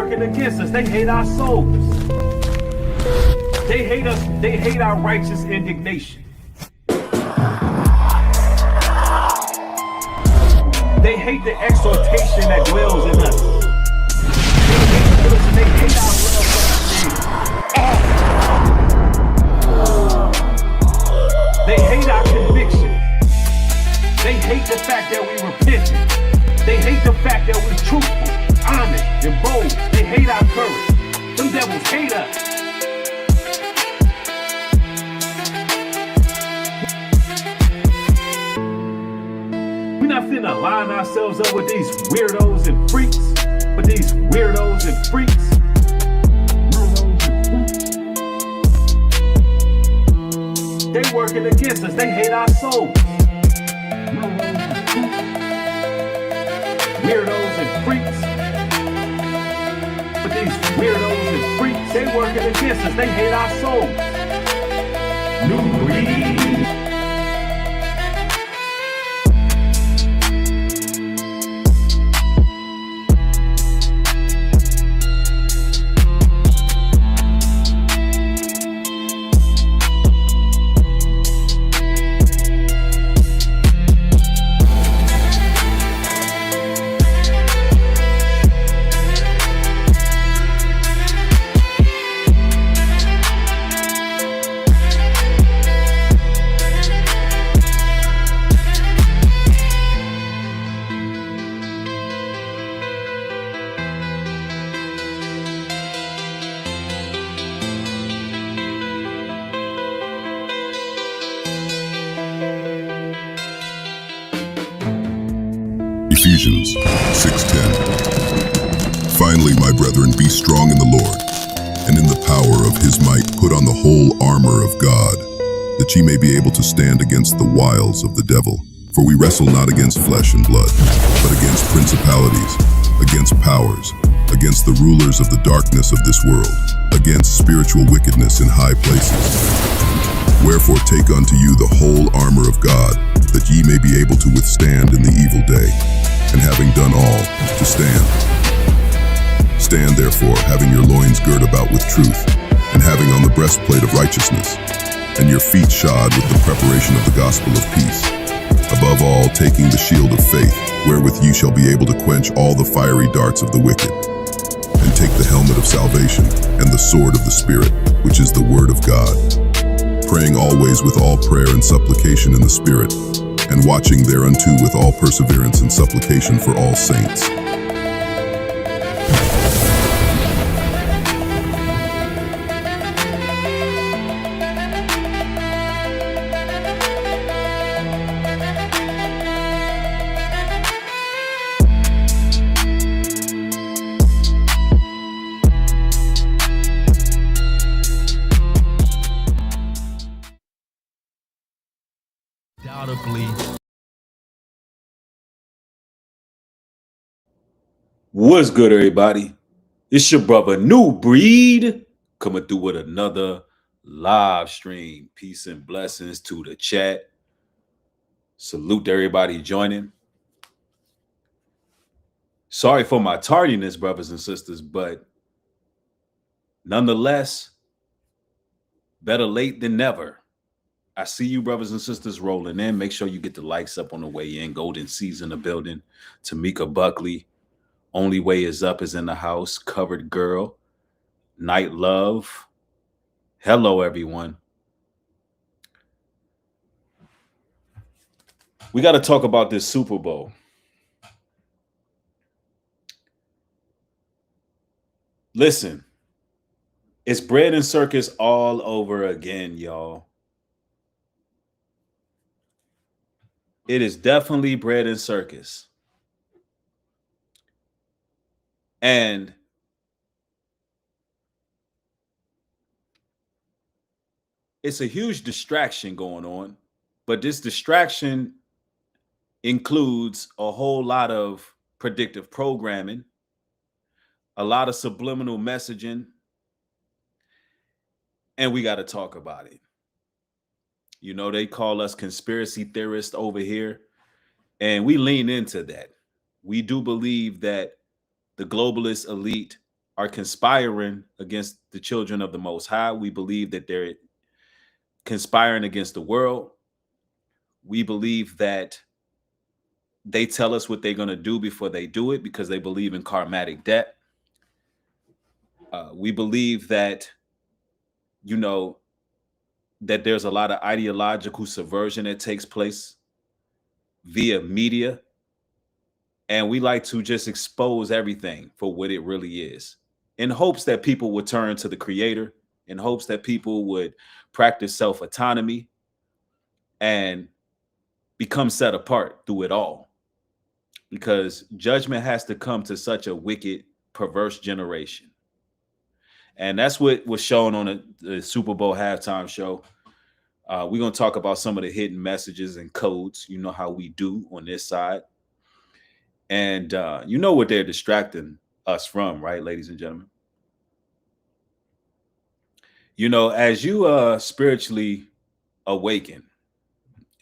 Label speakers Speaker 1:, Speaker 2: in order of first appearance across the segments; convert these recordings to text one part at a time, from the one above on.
Speaker 1: working against us. They hate our souls. They hate us. They hate our righteous indignation. They hate the exhortation that dwells in us. They hate our love for the They hate our conviction. They hate the fact that we repented. They hate the fact that we're truthful, honest, and bold. They hate our courage. Them devils hate us. We're not finna line ourselves up with these weirdos and freaks. With these weirdos and freaks. They working against us. They hate our souls. Weirdos and freaks. But these weirdos and freaks, they working against us. They hate our souls. Nubreed.
Speaker 2: Ephesians 6:10. Finally, my brethren, be strong in the Lord, and in the power of his might put on the whole armor of God, that ye may be able to stand against the wiles of the devil. For we wrestle not against flesh and blood, but against principalities, against powers, against the rulers of the darkness of this world, against spiritual wickedness in high places. Wherefore take unto you the whole armor of God, that ye may be able to withstand in the evil day, and having done all, to stand. Stand therefore, having your loins girt about with truth, and having on the breastplate of righteousness, and your feet shod with the preparation of the gospel of peace. Above all, taking the shield of faith, wherewith ye shall be able to quench all the fiery darts of the wicked, and take the helmet of salvation, and the sword of the Spirit, which is the word of God. Praying always with all prayer and supplication in the Spirit, and watching thereunto with all perseverance and supplication for all saints.
Speaker 1: What's good, everybody? It's your brother Nubreed coming through with another live stream. Peace and blessings to the chat. Salute to everybody joining. Sorry for my tardiness, brothers and sisters, but nonetheless, better late than never. I see you, brothers and sisters, rolling in. Make sure you get the likes up on the way in. Golden C's in the building. Tamika Buckley. Only Way Is Up is in the house. Covered Girl. Night Love. Hello, everyone. We got to talk about this Super Bowl. Listen, it's bread and circus all over again, y'all. It is definitely bread and circus. And it's a huge distraction going on, but this distraction includes a whole lot of predictive programming, a lot of subliminal messaging, and we got to talk about it. You know, they call us conspiracy theorists over here, and we lean into that. We do believe that the globalist elite are conspiring against the children of the Most High. We believe that they're conspiring against the world. We believe that they tell us what they're going to do before they do it because they believe in karmatic debt. We believe that, you know, that there's a lot of ideological subversion that takes place via media. And we like to just expose everything for what it really is in hopes that people would turn to the creator, in hopes that people would practice self-autonomy and become set apart through it all. Because judgment has to come to such a wicked, perverse generation. And that's what was shown on the Super Bowl halftime show. We're going to talk about some of the hidden messages and codes. You know how we do on this side. And you know what they're distracting us from, right, ladies and gentlemen? You know, as you spiritually awaken,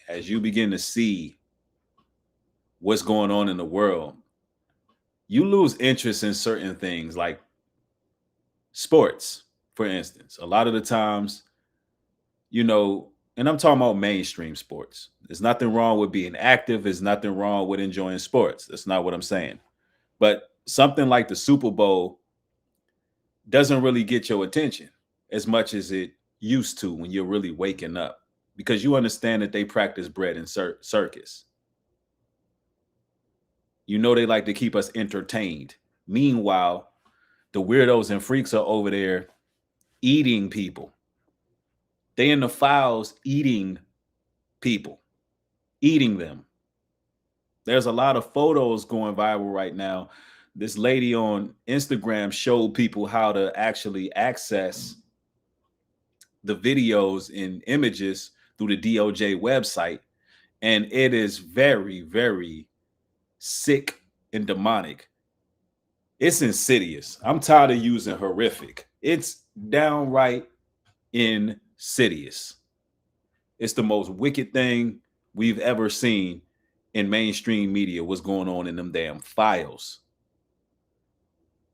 Speaker 1: as you begin to see what's going on in the world, you lose interest in certain things like sports, for instance. A lot of the times, you know, and I'm talking about mainstream sports. There's nothing wrong with being active. There's nothing wrong with enjoying sports. That's not what I'm saying. But something like the Super Bowl doesn't really get your attention as much as it used to when you're really waking up, because you understand that they practice bread and circus. You know, they like to keep us entertained. Meanwhile, the weirdos and freaks are over there eating people. They in the files eating people, eating them. There's a lot of photos going viral right now. This lady on Instagram showed people how to actually access the videos and images through the DOJ website. And it is very, very sick and demonic. It's insidious. I'm tired of using horrific. It's downright insidious. It's the most wicked thing we've ever seen in mainstream media. What's going on in them damn files.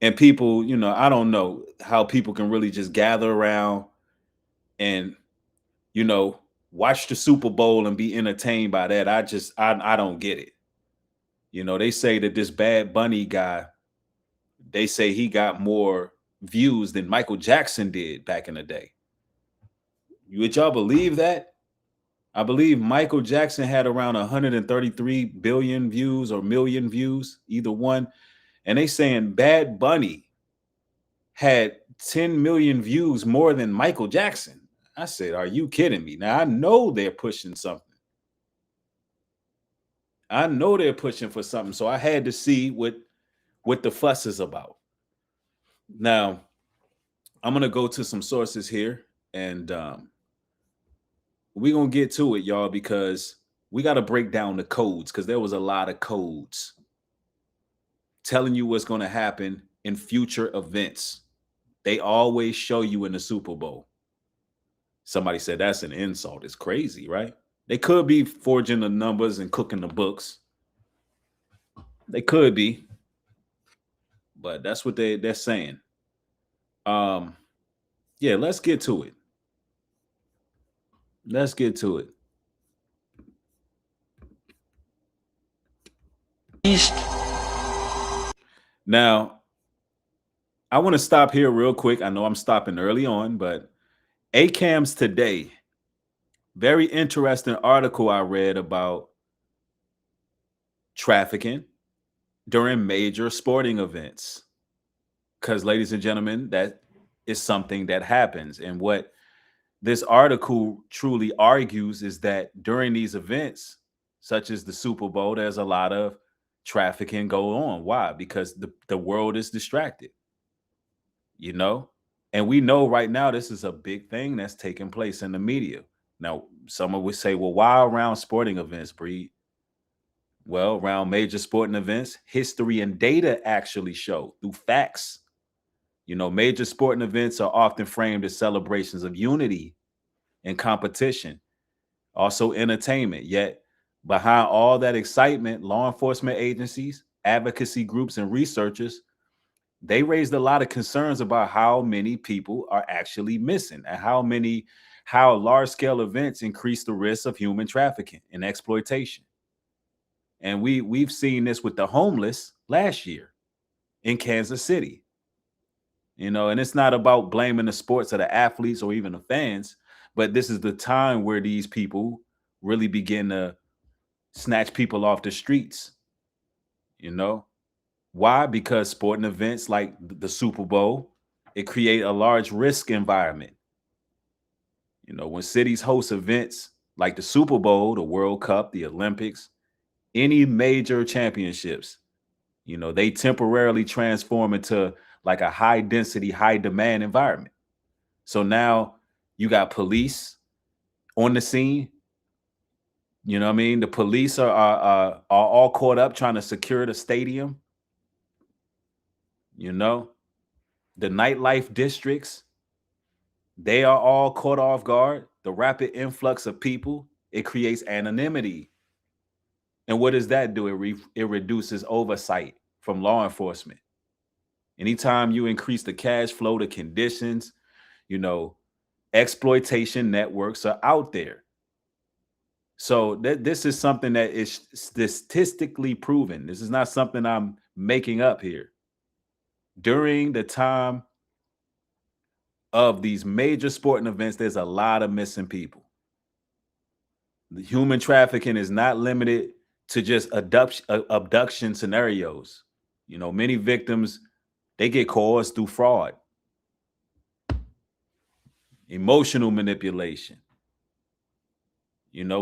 Speaker 1: And people, you know, I don't know how people can really just gather around and, you know, watch the Super Bowl and be entertained by that. I don't get it. You know, they say that this Bad Bunny guy, they say he got more views than Michael Jackson did back in the day. Would y'all believe that? I believe Michael Jackson had around 133 billion views or million views, either one. And they saying Bad Bunny had 10 million views more than Michael Jackson. I said, are you kidding me? Now, I know they're pushing something. I know they're pushing for something. So I had to see what the fuss is about. Now, I'm going to go to some sources here, and we're going to get to it, y'all, because we got to break down the codes, because there was a lot of codes telling you what's going to happen in future events. They always show you in the Super Bowl. Somebody said that's an insult. It's crazy, right? They could be forging the numbers and cooking the books. They could be, but that's what they're saying. Yeah, let's get to it. Let's get to it. Now, I want to stop here real quick. I know I'm stopping early on, but ACAMS today, very interesting article I read about trafficking during major sporting events. Because, ladies and gentlemen, that is something that happens. And what this article truly argues is that during these events, such as the Super Bowl, there's a lot of trafficking go on. Why? Because the world is distracted, you know? And we know right now this is a big thing that's taking place in the media. Now, someone would say, well, why around sporting events, Breed? Well, around major sporting events, history and data actually show through facts. You know, major sporting events are often framed as celebrations of unity and competition, also entertainment. Yet behind all that excitement, law enforcement agencies, advocacy groups, and researchers, they raised a lot of concerns about how many people are actually missing and how large scale events increase the risk of human trafficking and exploitation. And we've seen this with the homeless last year in Kansas City. And it's not about blaming the sports or the athletes or even the fans, but this is the time where these people really begin to snatch people off the streets. you know Why? Because sporting events like the Super Bowl, it create a large risk environment. When cities host events like the Super Bowl, the World Cup, the Olympics, any major championships, they temporarily transform into like a high density, high demand environment. So now you got police on the scene. You know what I mean? The police are all caught up trying to secure the stadium. You know, the nightlife districts, they are all caught off guard. The rapid influx of people, it creates anonymity. And what does that do? It reduces oversight from law enforcement. Anytime you increase the cash flow, the conditions, you know, exploitation networks are out there. So this is something that is statistically proven. This is not something I'm making up here. During the time of these major sporting events, there's a lot of missing people. The human trafficking is not limited to just abduction scenarios. Many victims, they get coerced through fraud, emotional manipulation.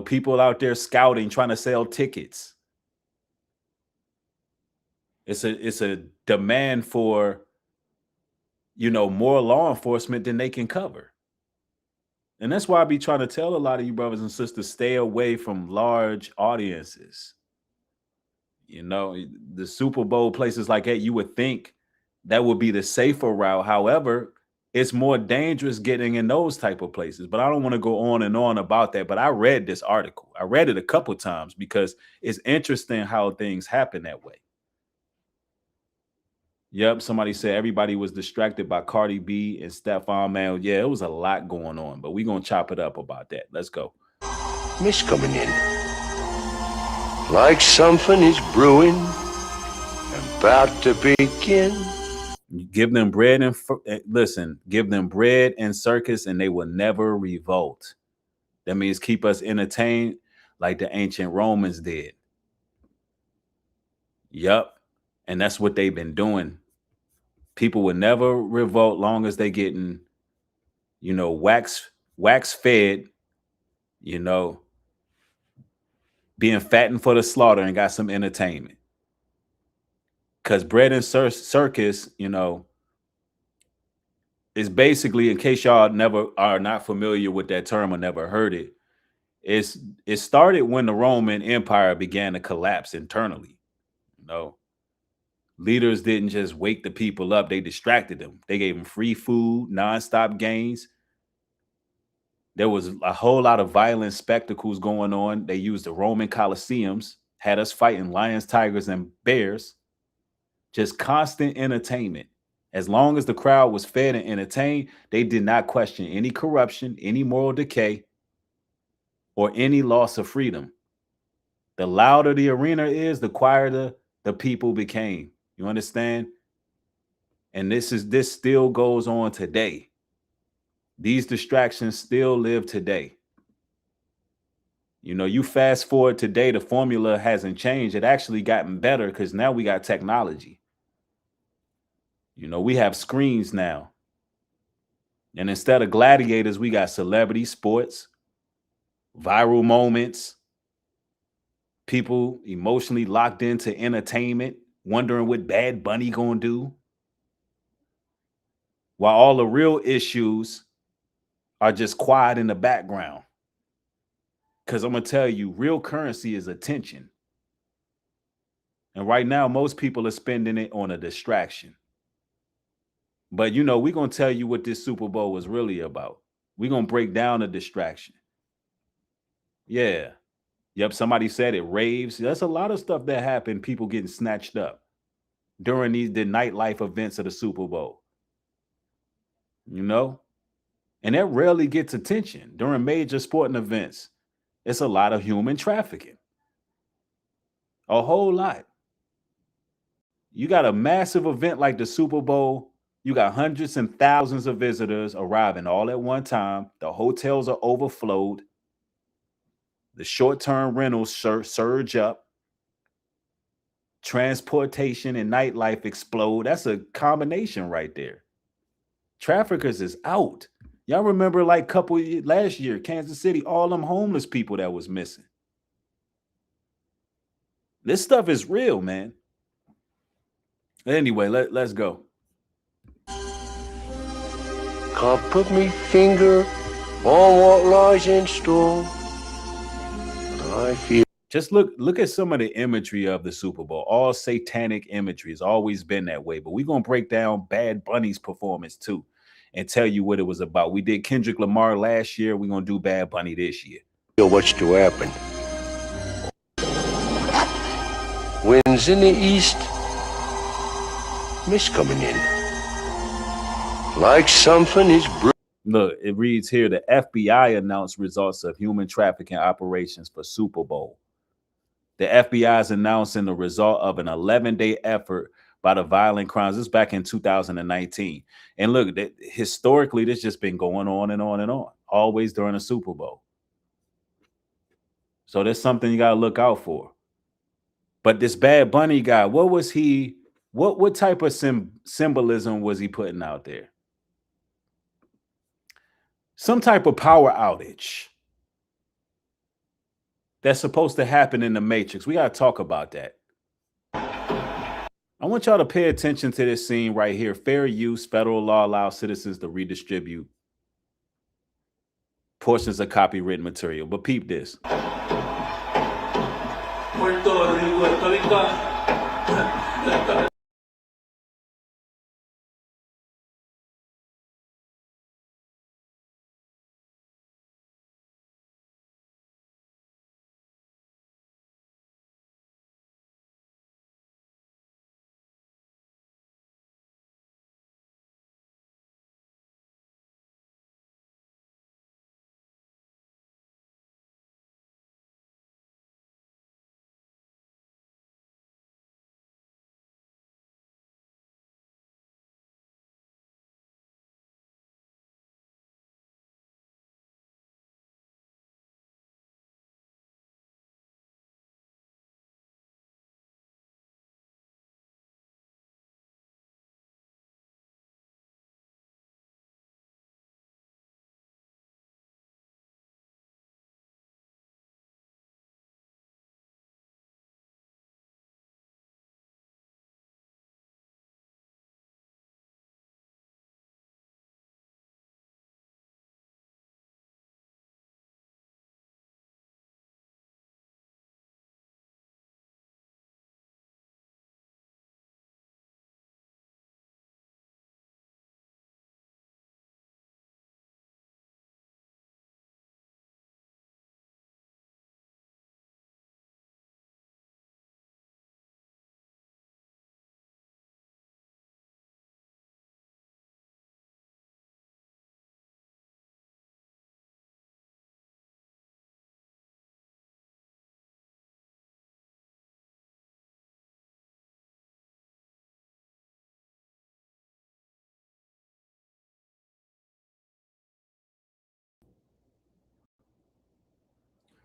Speaker 1: People out there scouting, trying to sell tickets. It's a demand for, more law enforcement than they can cover. And that's why I be trying to tell a lot of you brothers and sisters, stay away from large audiences. The Super Bowl, places like that, you would think that would be the safer route. However, it's more dangerous getting in those type of places. But I don't want to go on and on about that. But I read this article. I read it a couple times because it's interesting how things happen that way. Yep, somebody said everybody was distracted by Cardi B and Stephon Mail. Yeah, it was a lot going on, but we're going to chop it up about that. Let's go.
Speaker 3: Mist coming in. Like something is brewing, about to begin.
Speaker 1: Give them bread and give them bread and circus and they will never revolt. That means keep us entertained like the ancient Romans did. Yep. And that's what they've been doing. People will never revolt long as they getting, wax fed, being fattened for the slaughter and got some entertainment. Because bread and circus, is basically, in case y'all never are not familiar with that term or never heard it, it started when the Roman Empire began to collapse internally. Leaders didn't just wake the people up, they distracted them. They gave them free food, nonstop games. There was a whole lot of violent spectacles going on. They used the Roman Colosseums, had us fighting lions, tigers, and bears. Just constant entertainment. As long as the crowd was fed and entertained, they did not question any corruption, any moral decay, or any loss of freedom. The louder the arena is, the quieter the people became. You understand? And this still goes on today. These distractions still live today. You fast forward today, the formula hasn't changed. It actually gotten better because now we got technology. We have screens now. And instead of gladiators, we got celebrity sports, viral moments, people emotionally locked into entertainment, wondering what Bad Bunny gonna do. While all the real issues are just quiet in the background. Because I'm going to tell you, real currency is attention. And right now, most people are spending it on a distraction. But, we're going to tell you what this Super Bowl was really about. We're going to break down the distraction. Yeah. Yep, somebody said it, raves. That's a lot of stuff that happened, people getting snatched up. during the nightlife events of the Super Bowl. You know, and that rarely gets attention during major sporting events. It's a lot of human trafficking, a whole lot. You got a massive event like the Super Bowl. You got hundreds and thousands of visitors arriving all at one time. The hotels are overflowed. The short-term rentals surge up. Transportation and nightlife explode. That's a combination right there. Traffickers is out. Y'all remember like last year, Kansas City, all them homeless people that was missing. This stuff is real, man. Anyway, let's go.
Speaker 3: Can't put me finger on what lies in store. I feel.
Speaker 1: Just look at some of the imagery of the Super Bowl. All satanic imagery. It's always been that way. But we're going to break down Bad Bunny's performance too and tell you what it was about. We did Kendrick Lamar last year. We're going to do Bad Bunny this year.
Speaker 3: What's to happen? Winds in the east, mist coming in. Like something is brewing.
Speaker 1: Look, it reads here, the FBI announced results of human trafficking operations for Super Bowl. The FBI is announcing the result of an 11-day effort by the violent crimes. This is back in 2019. And look, historically, this just been going on and on and on, always during the Super Bowl. So there's something you got to look out for. But this Bad Bunny guy, what was he? What type of symbolism was he putting out there? Some type of power outage that's supposed to happen in the Matrix. We got to talk about that. I want y'all to pay attention to this scene right here. Fair use. Federal law allows citizens to redistribute portions of copywritten material. But peep this.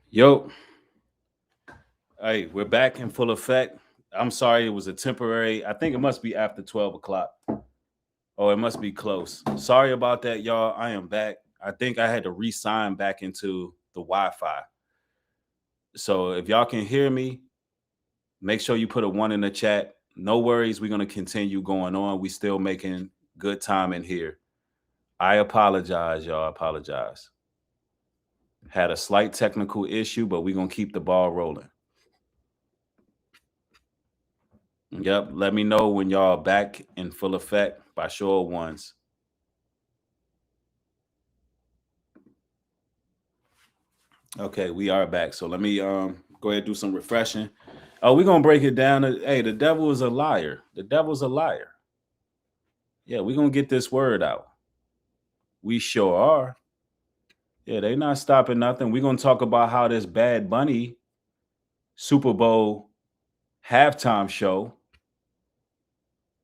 Speaker 1: Yo, hey, we're back in full effect. I'm sorry, it was a temporary. I think it must be after 12 o'clock. Oh, it must be close. Sorry about that, y'all. I am back. I think I had to re-sign back into the Wi-Fi. So if y'all can hear me, make sure you put a 1 in the chat. No worries. We're going to continue going on. We still making good time in here. I apologize, y'all. I apologize. Had a slight technical issue, but we're going to keep the ball rolling. Yep. Let me know when y'all back in full effect by show of ones. Okay, we are back. So let me go ahead and do some refreshing. Oh, we're gonna break it down. Hey, the devil is a liar. The devil's a liar. Yeah, we're gonna get this word out. We sure are. Yeah, they not stopping nothing. We're gonna talk about how this Bad Bunny Super Bowl halftime show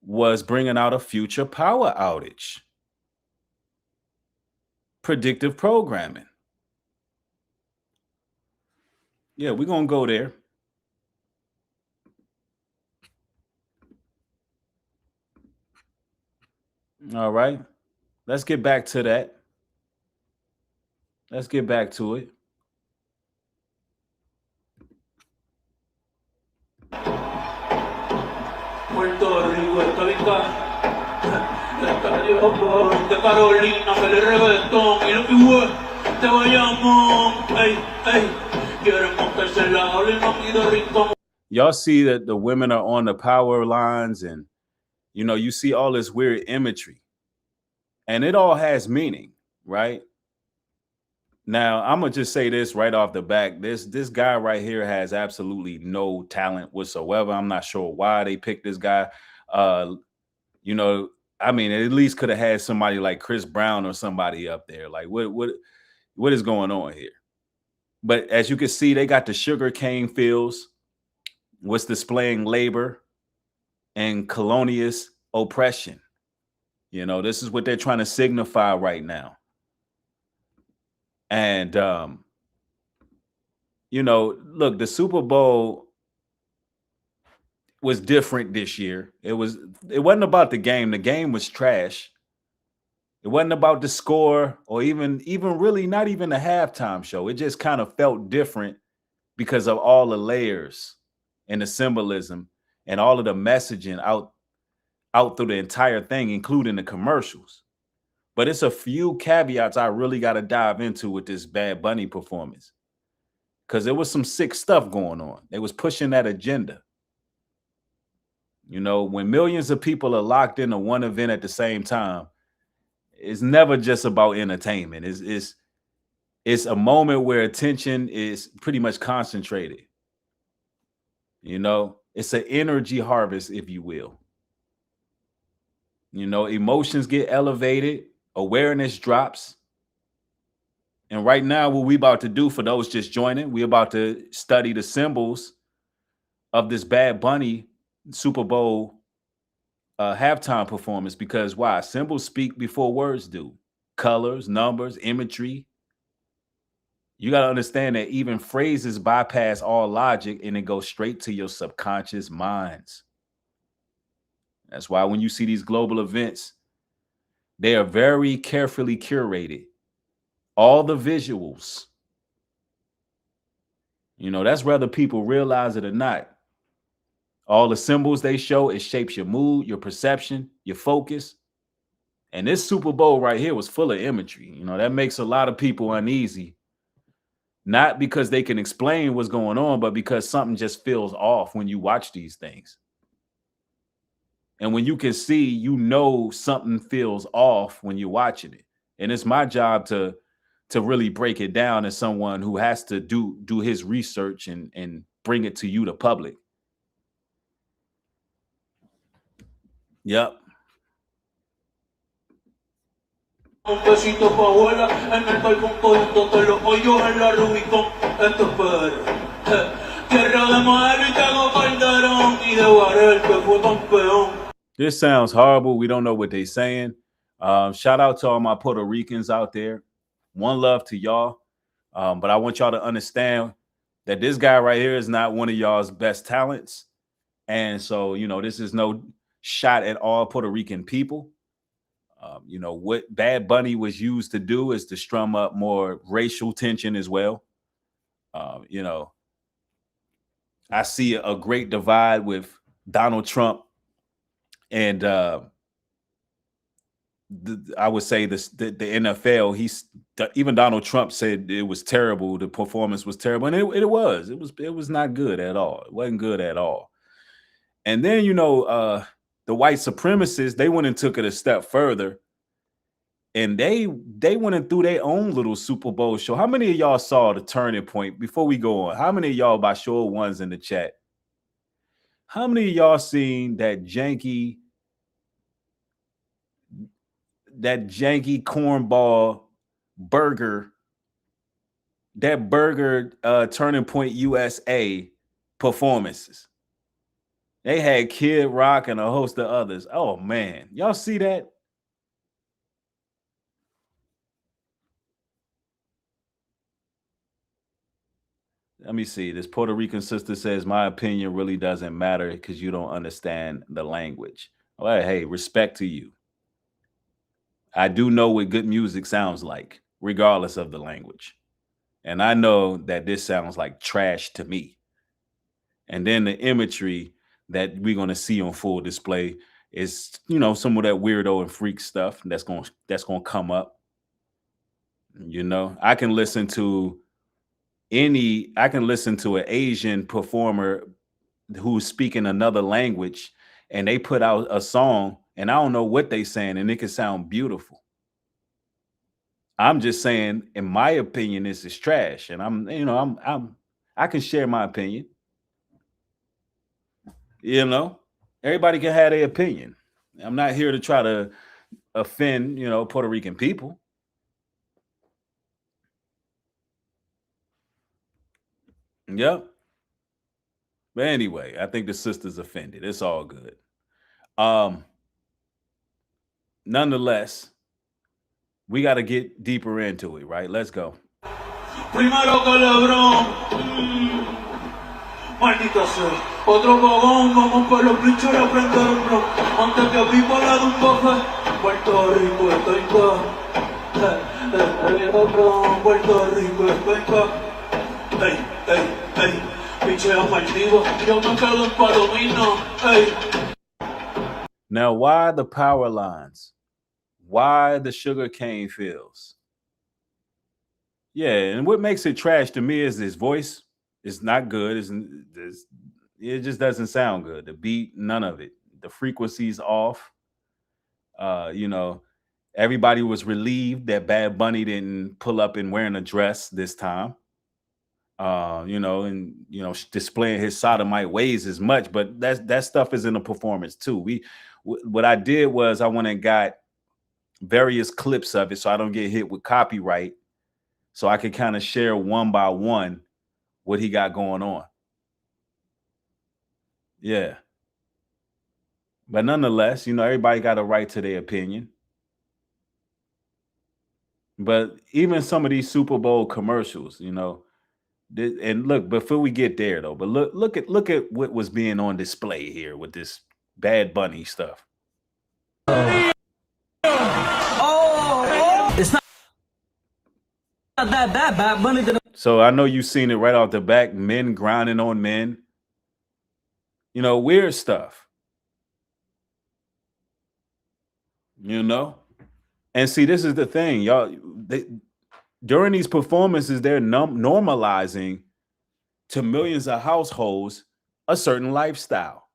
Speaker 1: was bringing out a future power outage. Predictive programming. Yeah, we're gonna go there. All right. Let's get back to that. Let's get back to it.
Speaker 4: Puerto Rico, esta vinca, de Carolina, que le reggaetón, y lo que fue, te vayamos, ey, ey, quieren montarse en la ola y no pido rincón.
Speaker 1: Y'all see that the women are on the power lines, and you know, you see all this weird imagery, and it all has meaning, right? Now, I'm gonna just say this right off the back. This guy right here has absolutely no talent whatsoever. I'm not sure why they picked this guy. You know, I mean, at least could have had somebody like Chris Brown or somebody up there. Like, what is going on here? But as you can see, they got the sugar cane fields, what's displaying labor and colonialist oppression. You know, this is what they're trying to signify right now. And you know, look, the Super Bowl was different this year. It wasn't about the game. The game was trash. It wasn't about the score or even really not even the halftime show. It just kind of felt different because of all the layers and the symbolism and all of the messaging out through the entire thing, including the commercials. But it's a few caveats I really got to dive into with this Bad Bunny performance, because there was some sick stuff going on. They was pushing that agenda. You know, when millions of people are locked into one event at the same time, it's never just about entertainment. It's a moment where attention is pretty much concentrated. You know, it's an energy harvest, if you will. You know, emotions get elevated, awareness drops. And right now, what we about to do, for those just joining, we about to study the symbols of this Bad Bunny Super Bowl halftime performance. Because why? Symbols speak before words do. Colors, numbers, imagery. You got to understand that even phrases bypass all logic and it goes straight to your subconscious minds. That's why when you see these global events, they are very carefully curated. All the visuals, you know, that's whether people realize it or not. All the symbols they show, it shapes your mood, your perception, your focus. And this Super Bowl right here was full of imagery. You know, that makes a lot of people uneasy. Not because they can explain what's going on, but because something just feels off when you watch these things. And when you can see, you know, something feels off when you're watching it. And it's my job to really break it down as someone who has to do his research and bring it to you, the public. Yep.
Speaker 4: Un besito pa' abuela en el balcón cogiéndote los hoyos en la Rubicón. Esto es PR. Tierra de madera y tengo Calderón y de Barel que fue campeón.
Speaker 1: This sounds horrible. We don't know what they're saying. Shout out to all my Puerto Ricans out there. One love to y'all. But I want y'all to understand that this guy right here is not one of y'all's best talents. And so, you know, this is no shot at all Puerto Rican people. You know, what Bad Bunny was used to do is to strum up more racial tension as well. You know, I see a great divide with Donald Trump and I would say the NFL. Even Donald Trump said it was terrible. The performance was terrible, and it was not good at all. It wasn't good at all. And then, you know, the white supremacists, they went and took it a step further, and they went and threw their own little Super Bowl show. How many of y'all saw the Turning Point? Before we go on, how many of y'all, by show of ones in the chat, How many of y'all seen that janky cornball burger, that burger Turning Point USA performances? They had Kid Rock and a host of others. Oh man, y'all see that? Let me see. This Puerto Rican sister says, my opinion really doesn't matter because you don't understand the language. Well, hey, respect to you. I do know what good music sounds like, regardless of the language. And I know that this sounds like trash to me. And then the imagery that we're going to see on full display is, you know, some of that weirdo and freak stuff that's going to come up. You know, I can listen to an Asian performer who's speaking another language and they put out a song and I don't know what they saying and it can sound beautiful. I'm just saying, in my opinion, this is trash. And I can share my opinion. You know, everybody can have their opinion. I'm not here to try to offend, you know, Puerto Rican people. Yep. But anyway, I think the sister's offended. It's all good. Nonetheless, we got to get deeper into it, right? Let's go.
Speaker 4: Primero calabrón, maldita sea. Otro cagón, vamos por los pinchos a prender un blog. Antes que viva la de un café, Puerto Rico estoy Puerto Rico estoy ey, ey, ey, pichea maldito, yo me quedo en Palomino, ey.
Speaker 1: Now, why the power lines? Why the sugar cane fields? Yeah, and what makes it trash to me is his voice. It's not good. It just doesn't sound good. The beat, none of it. The frequency's off. You know, everybody was relieved that Bad Bunny didn't pull up in wearing a dress this time. You know, and you know, displaying his sodomite ways as much, but that stuff is in the performance too. What I did was I went and got various clips of it so I don't get hit with copyright, so I could kind of share one by one what he got going on. Yeah. But nonetheless, you know, everybody got a right to their opinion. But even some of these Super Bowl commercials, you know, and look, before we get there though, but look at what was being on display here with this Bad Bunny stuff.
Speaker 5: It's not that bad. Bad Bunny didn't.
Speaker 1: So I know you've seen it right off the back, men grinding on men. You know, weird stuff. You know? And see, this is the thing, y'all. During these performances, they're normalizing to millions of households a certain lifestyle.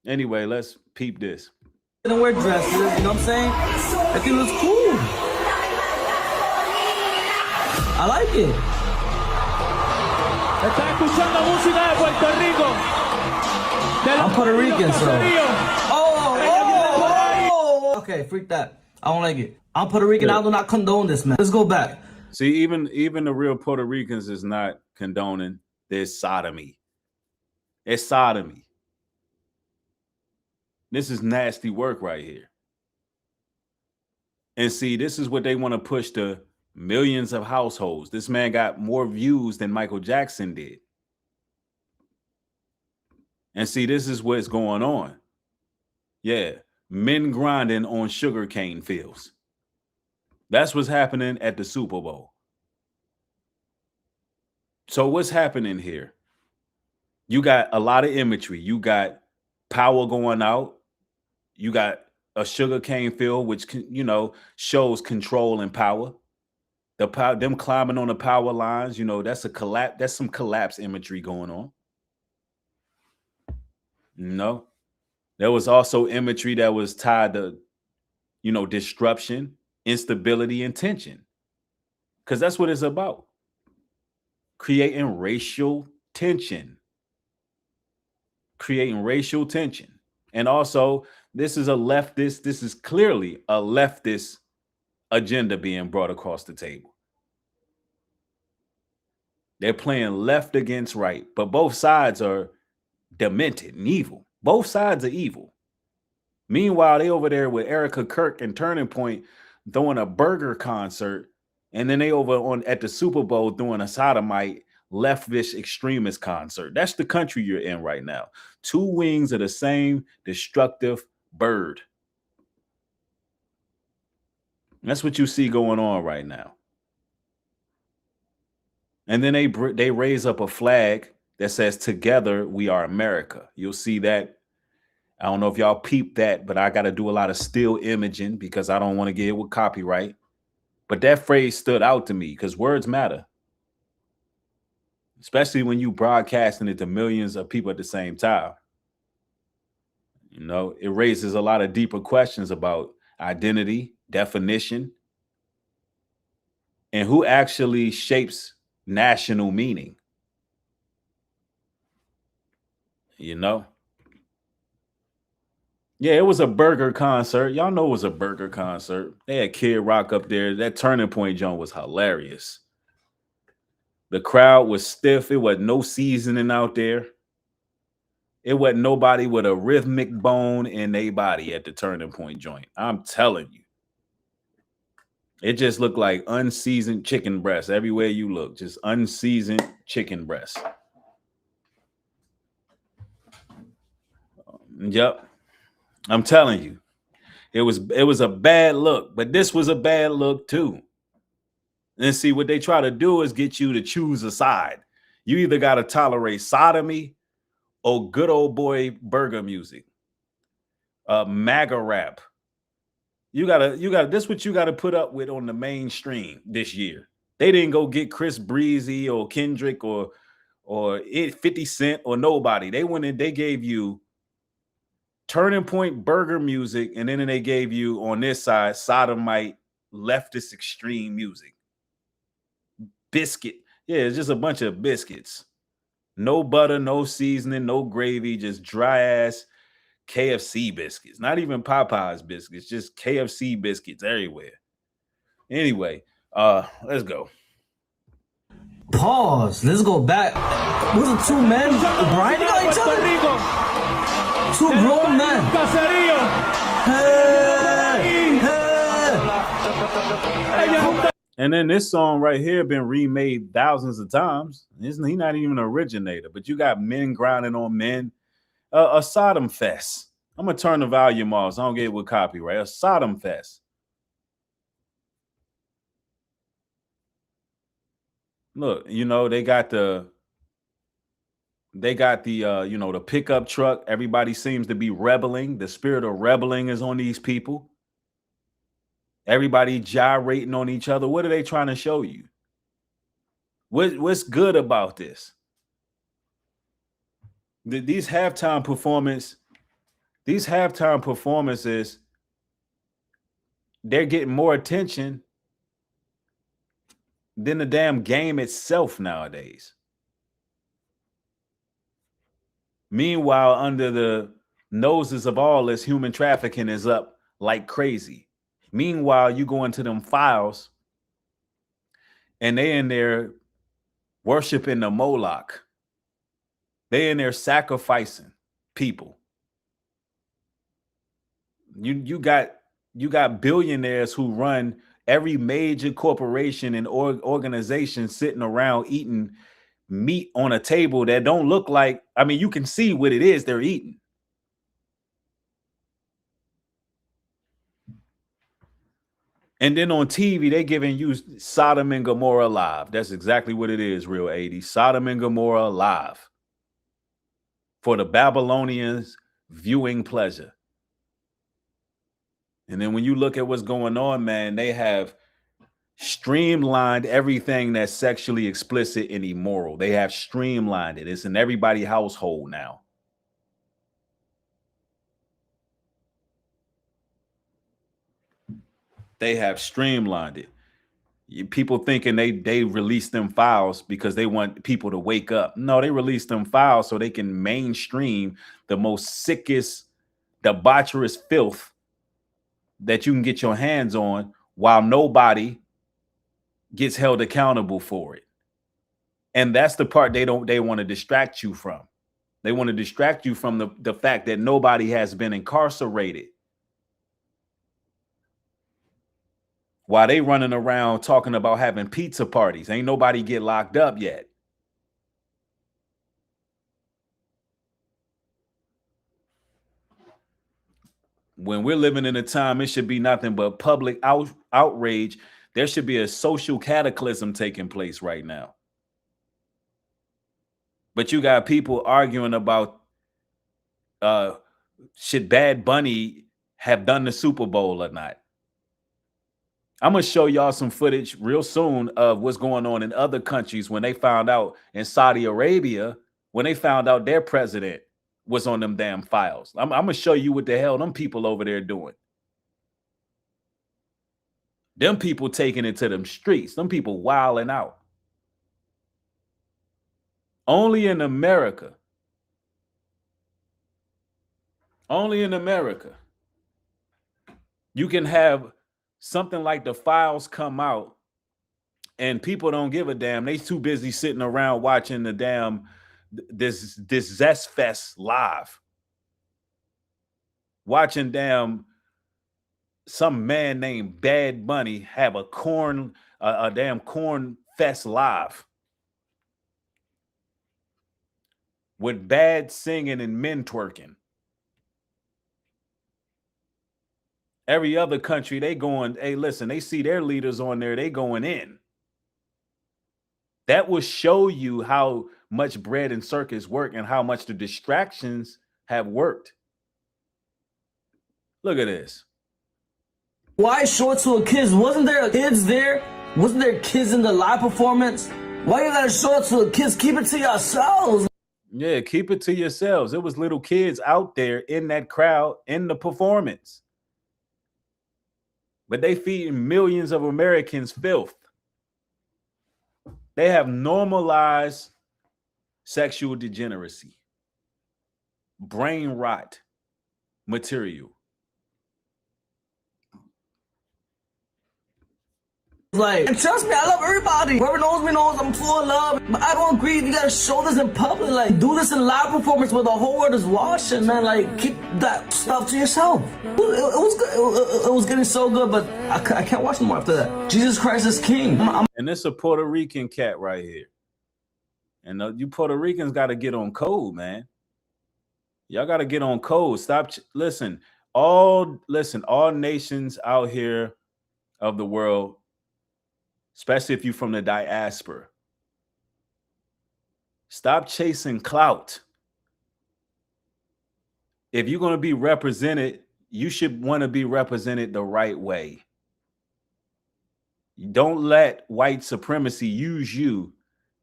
Speaker 1: Anyway, let's peep this.
Speaker 5: Didn't wear dresses, you know what I'm saying? I think it was cool. I like it.
Speaker 6: Está escuchando música de Puerto Rico.
Speaker 5: I'm Puerto Rican, so. Okay, freak that. I don't like it. I'm Puerto Rican. I do not condone this, man. Let's go back.
Speaker 1: See, even the real Puerto Ricans is not condoning this sodomy. It's sodomy. This is nasty work right here. And see, this is what they want to push to millions of households. This man got more views than Michael Jackson did. And see, this is what's going on. Yeah, men grinding on sugarcane fields. That's what's happening at the Super Bowl. So what's happening here? You got a lot of imagery. You got power going out. You got a sugarcane field, which, you know, shows control and power. Them climbing on the power lines, you know, that's a collapse. That's some collapse imagery going on. You know, there was also imagery that was tied to, you know, disruption, instability, and tension. Because that's what it's about. creating racial tension. And also, this is clearly a leftist agenda being brought across the table. They're playing left against right, but both sides are demented and evil. Both sides are evil. Meanwhile, they over there with Erica Kirk and Turning Point throwing a burger concert, and then they over on at the Super Bowl doing a sodomite leftist extremist concert. That's the country you're in right now. Two wings of the same destructive bird. That's what you see going on right now. And then they raise up a flag that says "Together we are America." You'll see that. I don't know if y'all peep that, but I got to do a lot of still imaging because I don't want to get hit with copyright. But that phrase stood out to me because words matter, especially when you broadcasting it to millions of people at the same time. You know, it raises a lot of deeper questions about identity, definition, and who actually shapes national meaning. You know? Yeah, it was a burger concert. Y'all know it was a burger concert. They had Kid Rock up there. That Turning Point joint was hilarious. The crowd was stiff. It wasn't no seasoning out there. It wasn't nobody with a rhythmic bone in their body at the Turning Point joint. I'm telling you. It just looked like unseasoned chicken breast everywhere you look. Just unseasoned chicken breast. Yep. I'm telling you. It was a bad look, but this was a bad look too. And see, what they try to do is get you to choose a side. You either got to tolerate sodomy or good old boy burger music, MAGA rap. You gotta, this is what you gotta put up with on the mainstream this year. They didn't go get Chris Breezy or Kendrick or 50 Cent or nobody. They went in, they gave you Turning Point burger music, and then they gave you on this side sodomite leftist extreme music. Biscuit. Yeah, it's just a bunch of biscuits. No butter, no seasoning, no gravy, just dry ass KFC biscuits. Not even Popeye's biscuits, just KFC biscuits everywhere. Anyway, let's go.
Speaker 5: Pause. Let's go back. Was it two men grinding on each other? Two grown men. Hey, hey.
Speaker 1: And then this song right here been remade thousands of times. He's not even an originator, but you got men grinding on men. A Sodom fest. I'm gonna turn the volume off so I don't get it with copyright. A Sodom fest. Look, you know, they got the you know, the pickup truck. Everybody seems to be rebelling. The spirit of rebelling is on these people. Everybody gyrating on each other. What are they trying to show you? What's good about this? These halftime performances, they're getting more attention than the damn game itself nowadays. Meanwhile, under the noses of all this, human trafficking is up like crazy. Meanwhile, you go into them files and they in there worshiping the Moloch. They in there sacrificing people. You got billionaires who run every major corporation and organization sitting around eating meat on a table that don't look like, I mean, you can see what it is they're eating. And then on TV, they giving you Sodom and Gomorrah live. That's exactly what it is, real 80s. Sodom and Gomorrah live. For the Babylonians' viewing pleasure. And then when you look at what's going on, man, they have streamlined everything that's sexually explicit and immoral. They have streamlined it. It's in everybody's household now. They have streamlined it. People thinking they release them files because they want people to wake up. No, they release them files so they can mainstream the most sickest, debaucherous filth that you can get your hands on while nobody gets held accountable for it. And that's the part they want to distract you from. They want to distract you from the fact that nobody has been incarcerated. While they running around talking about having pizza parties, ain't nobody get locked up yet. When we're living in a time, it should be nothing but public outrage. There should be a social cataclysm taking place right now. But you got people arguing about should Bad Bunny have done the Super Bowl or not? I'm going to show y'all some footage real soon of what's going on in other countries when they found out in Saudi Arabia, when they found out their president was on them damn files. I'm going to show you what the hell them people over there doing. Them people taking it to them streets. Them people wilding out. Only in America. Only in America. You can have something like the files come out and people don't give a damn. They too busy sitting around watching the damn this Zest Fest live. Watching damn some man named Bad Bunny have a damn corn fest live. With bad singing and men twerking. Every other country, they going, hey, listen, they see their leaders on there, they going in. That will show you how much bread and circus work and how much the distractions have worked. Look at this.
Speaker 5: Why show it to a kids? Wasn't there kids there? Wasn't there kids in the live performance? Why you gotta show it to the kids? Keep it to yourselves.
Speaker 1: Yeah, keep it to yourselves. It was little kids out there in that crowd in the performance. But they feeding millions of Americans filth. They have normalized sexual degeneracy, brain rot material.
Speaker 5: Like, and trust me, I love everybody. Whoever knows me knows I'm full of love. But I don't agree. You gotta show this in public. Like, do this in live performance where the whole world is watching, man. Like, keep that stuff to yourself. It was good. It was getting so good, but I can't watch no more after that. Jesus Christ is King.
Speaker 1: And it's a Puerto Rican cat right here. And you Puerto Ricans got to get on code, man. Y'all got to get on code. Stop. Listen, all nations out here of the world, especially if you're from the diaspora, stop chasing clout. If you're going to be represented, you should want to be represented the right way. Don't let white supremacy use you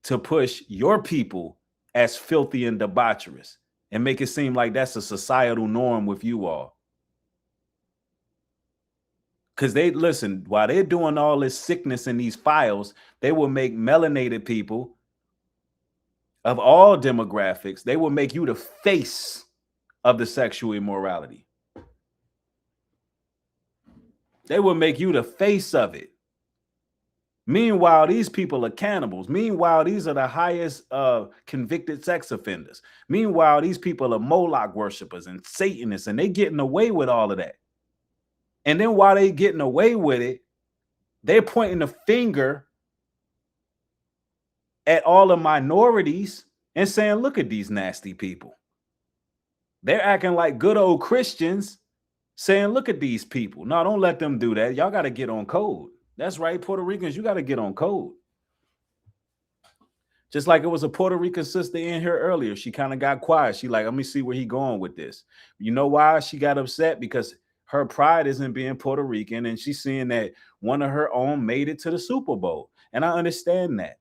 Speaker 1: to push your people as filthy and debaucherous and make it seem like that's a societal norm with you all. Because while they're doing all this sickness in these files, they will make melanated people of all demographics, they will make you the face of the sexual immorality. They will make you the face of it. Meanwhile, these people are cannibals. Meanwhile, these are the highest convicted sex offenders. Meanwhile, these people are Moloch worshipers and Satanists, and they getting away with all of that. And then while they getting away with it, they're pointing the finger at all the minorities and saying, look at these nasty people. They're acting like good old Christians, saying, look at these people. No, don't let them do that. Y'all got to get on code. That's right, Puerto Ricans, you got to get on code. Just like it was a Puerto Rican sister in here earlier. She kind of got quiet. She like, let me see where he going with this. You know why she got upset? Because her pride isn't being Puerto Rican, and she's seeing that one of her own made it to the Super Bowl. And I understand that.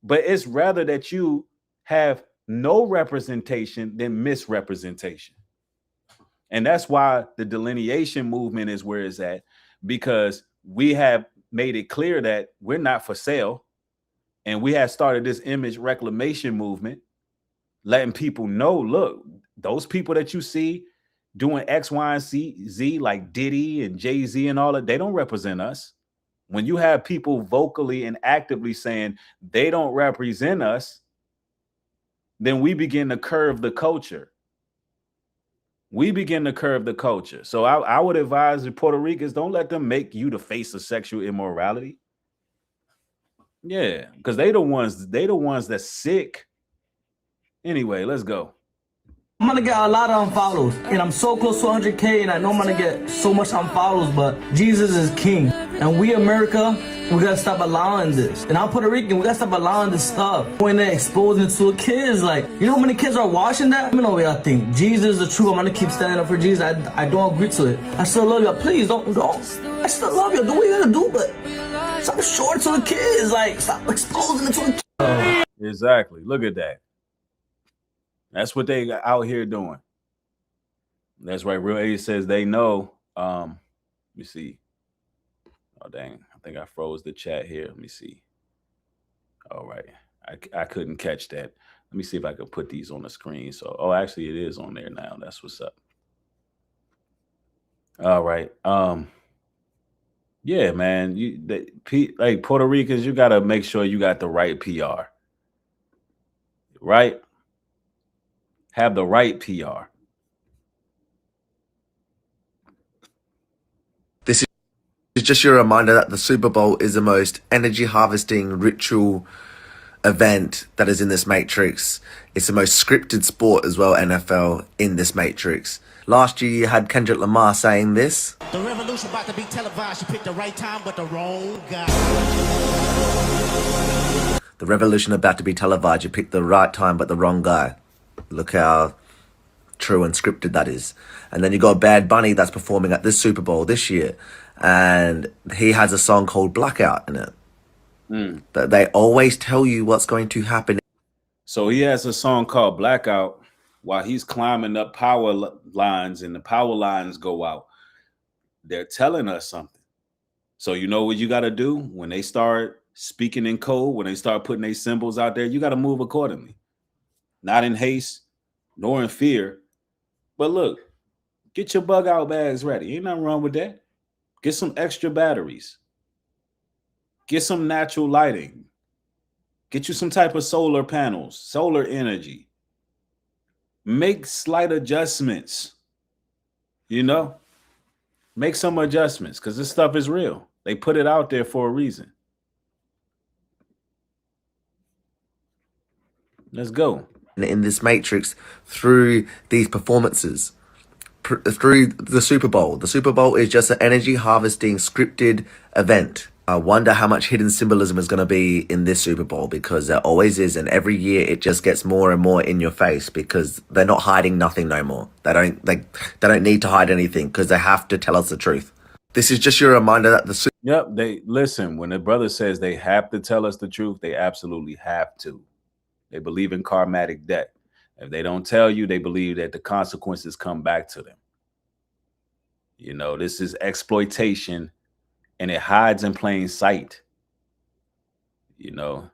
Speaker 1: But it's rather that you have no representation than misrepresentation. And that's why the delineation movement is where it's at, because we have made it clear that we're not for sale. And we had started this image reclamation movement, letting people know, look, those people that you see doing X, Y, and Z, like Diddy and Jay-Z and all that, they don't represent us. When you have people vocally and actively saying they don't represent us, then we begin to curve the culture. So I would advise the Puerto Ricans, don't let them make you the face of sexual immorality. Yeah, because they the ones that's sick. Anyway, let's go.
Speaker 5: I'm gonna get a lot of unfollows, and I'm so close to 100K, and I know I'm gonna get so much unfollows, but Jesus is king. And we, America, we gotta stop allowing this. And I'm Puerto Rican, we gotta stop allowing this stuff. When they're exposing it to kids, like, you know how many kids are watching that? Let me know what y'all think. Jesus is the truth. I'm gonna keep standing up for Jesus. I don't agree to it. I still love y'all. Please don't. I still love y'all. Do what you gotta do, but stop short to the kids. Like, stop exposing it to the kids.
Speaker 1: Exactly. Look at that. That's what they got out here doing. That's right. Real Age says they know. Let me see. Oh, dang. I think I froze the chat here. Let me see. All right. I couldn't catch that. Let me see if I can put these on the screen. So, actually, it is on there now. That's what's up. All right. Yeah, man. Like Puerto Ricans, you got to make sure you got the right PR. Right? Have the right PR.
Speaker 7: This is just your reminder that the Super Bowl is the most energy harvesting ritual event that is in this matrix. It's the most scripted sport as well, NFL, in this matrix. Last year you had Kendrick Lamar saying this.
Speaker 8: The revolution about to be televised. You picked the right time, but the wrong guy.
Speaker 7: The revolution about to be televised. You picked the right time, but the wrong guy. Look how true and scripted that is. And then you got Bad Bunny that's performing at this Super Bowl this year. And he has a song called Blackout in it. That they always tell you what's going to happen.
Speaker 1: So he has a song called Blackout while he's climbing up power lines and the power lines go out. They're telling us something. So you know what you got to do when they start speaking in code, when they start putting their symbols out there, you got to move accordingly. Not in haste, nor in fear. But look, get your bug out bags ready. Ain't nothing wrong with that. Get some extra batteries. Get some natural lighting. Get you some type of solar panels, solar energy. Make slight adjustments. You know? Make some adjustments because this stuff is real. They put it out there for a reason. Let's go.
Speaker 7: In this matrix through these performances, through the Super Bowl. The Super Bowl is just an energy harvesting scripted event. I wonder how much hidden symbolism is going to be in this Super Bowl, because there always is, and every year it just gets more and more in your face because they're not hiding nothing no more. They don't need to hide anything because they have to tell us the truth. This is just your reminder that the
Speaker 1: Yep, they listen, when the brother says they have to tell us the truth, they absolutely have to. They believe in karmatic debt. If they don't tell you, they believe that the consequences come back to them. You know, this is exploitation, and it hides in plain sight. You know,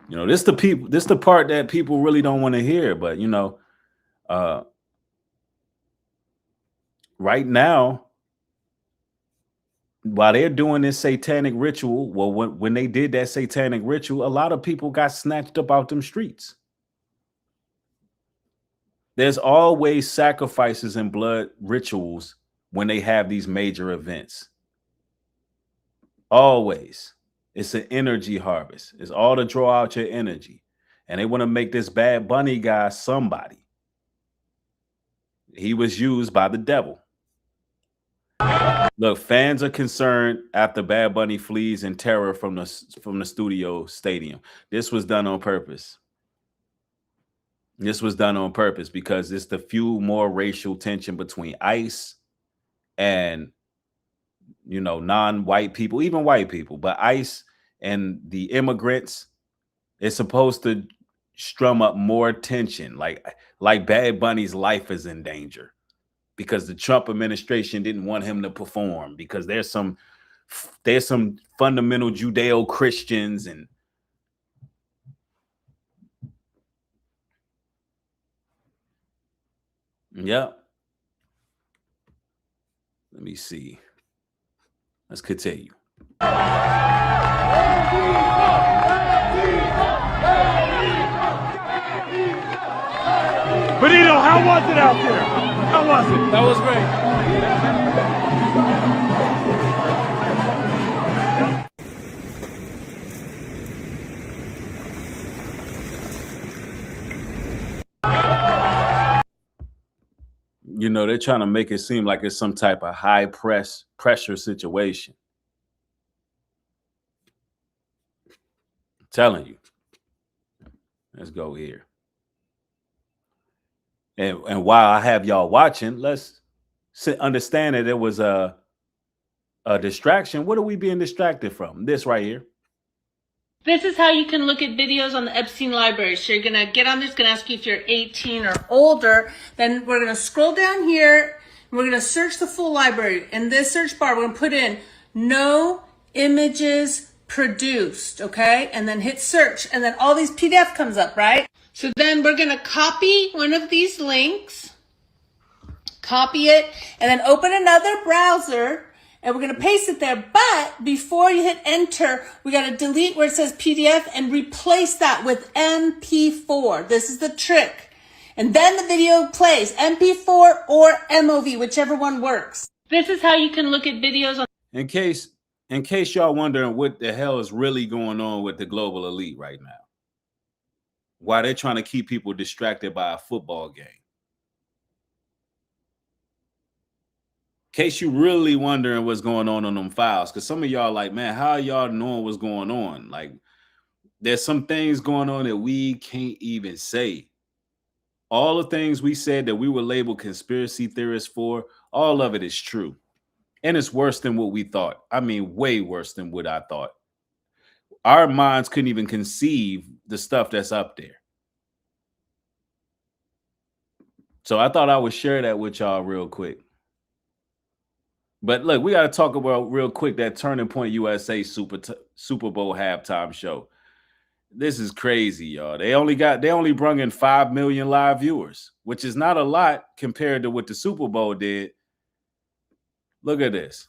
Speaker 1: this the part that people really don't want to hear. But you know, right now, while they're doing this satanic ritual, well, when they did that satanic ritual, a lot of people got snatched up out them streets. There's always sacrifices and blood rituals when they have these major events. Always. It's an energy harvest. It's all to draw out your energy. And they want to make this Bad Bunny guy somebody. He was used by the devil. Look, fans are concerned after Bad Bunny flees in terror from the studio stadium. This was done on purpose. This was done on purpose because it's to fuel more racial tension between ICE and, you know, non-white people, even white people, but ICE and the immigrants. It's supposed to strum up more tension, like Bad Bunny's life is in danger because the Trump administration didn't want him to perform because there's some there's some fundamental Judeo-Christians and yeah. Let me see. Let's continue.
Speaker 6: Benito, how was it out there? How was it?
Speaker 4: That was great.
Speaker 1: You know, they're trying to make it seem like it's some type of high pressure situation. I'm telling you. Let's go here. And while I have y'all watching, let's understand that it was a distraction. What are we being distracted from? This right here.
Speaker 9: This is how you can look at videos on the Epstein library. So you're going to get on this, going to ask you if you're 18 or older. Then we're going to scroll down here. And we're going to search the full library. In this search bar, we're going to put in no images produced, okay? And then hit search. And then all these PDF comes up, right? So then we're going to copy one of these links, copy it, and then open another browser. And we're going to paste it there. But before you hit enter, we got to delete where it says PDF and replace that with MP4. This is the trick. And then the video plays MP4 or MOV, whichever one works. This is how you can look at videos on.
Speaker 1: In case y'all wondering what the hell is really going on with the global elite right now. Why they're trying to keep people distracted by a football game. In case you really wondering what's going on them files, because some of y'all like, man, how y'all knowing what's going on? Like, there's some things going on that we can't even say. All the things we said that we were labeled conspiracy theorists for, all of it is true. And it's worse than what we thought. I mean, way worse than what I thought. Our minds couldn't even conceive the stuff that's up there. So I thought I would share that with y'all real quick. But look, we got to talk about real quick that Turning Point USA Super Bowl halftime show. This is crazy, y'all. They only brung in 5 million live viewers, which is not a lot compared to what the Super Bowl did. Look at this.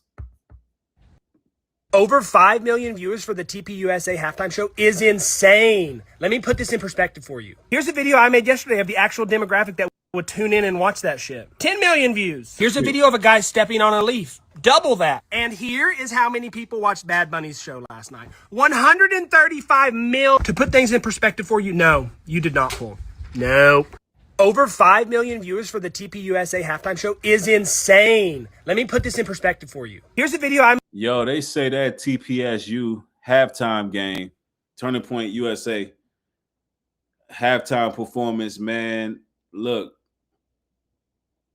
Speaker 10: Over 5 million viewers for the TPUSA halftime show is insane. Let me put this in perspective for you. Here's a video I made yesterday of the actual demographic that would tune in and watch that shit. 10 million views. Here's a video of a guy stepping on a leaf. Double that. And here is how many people watched Bad Bunny's show last night. 135 mil. To put things in perspective for you, no, you did not pull. Nope. Over 5 million viewers for the TPUSA halftime show is insane. Let me put this in perspective for you. Here's a video I...
Speaker 1: Yo, they say that TPSU halftime game, Turning Point USA halftime performance, man. Look,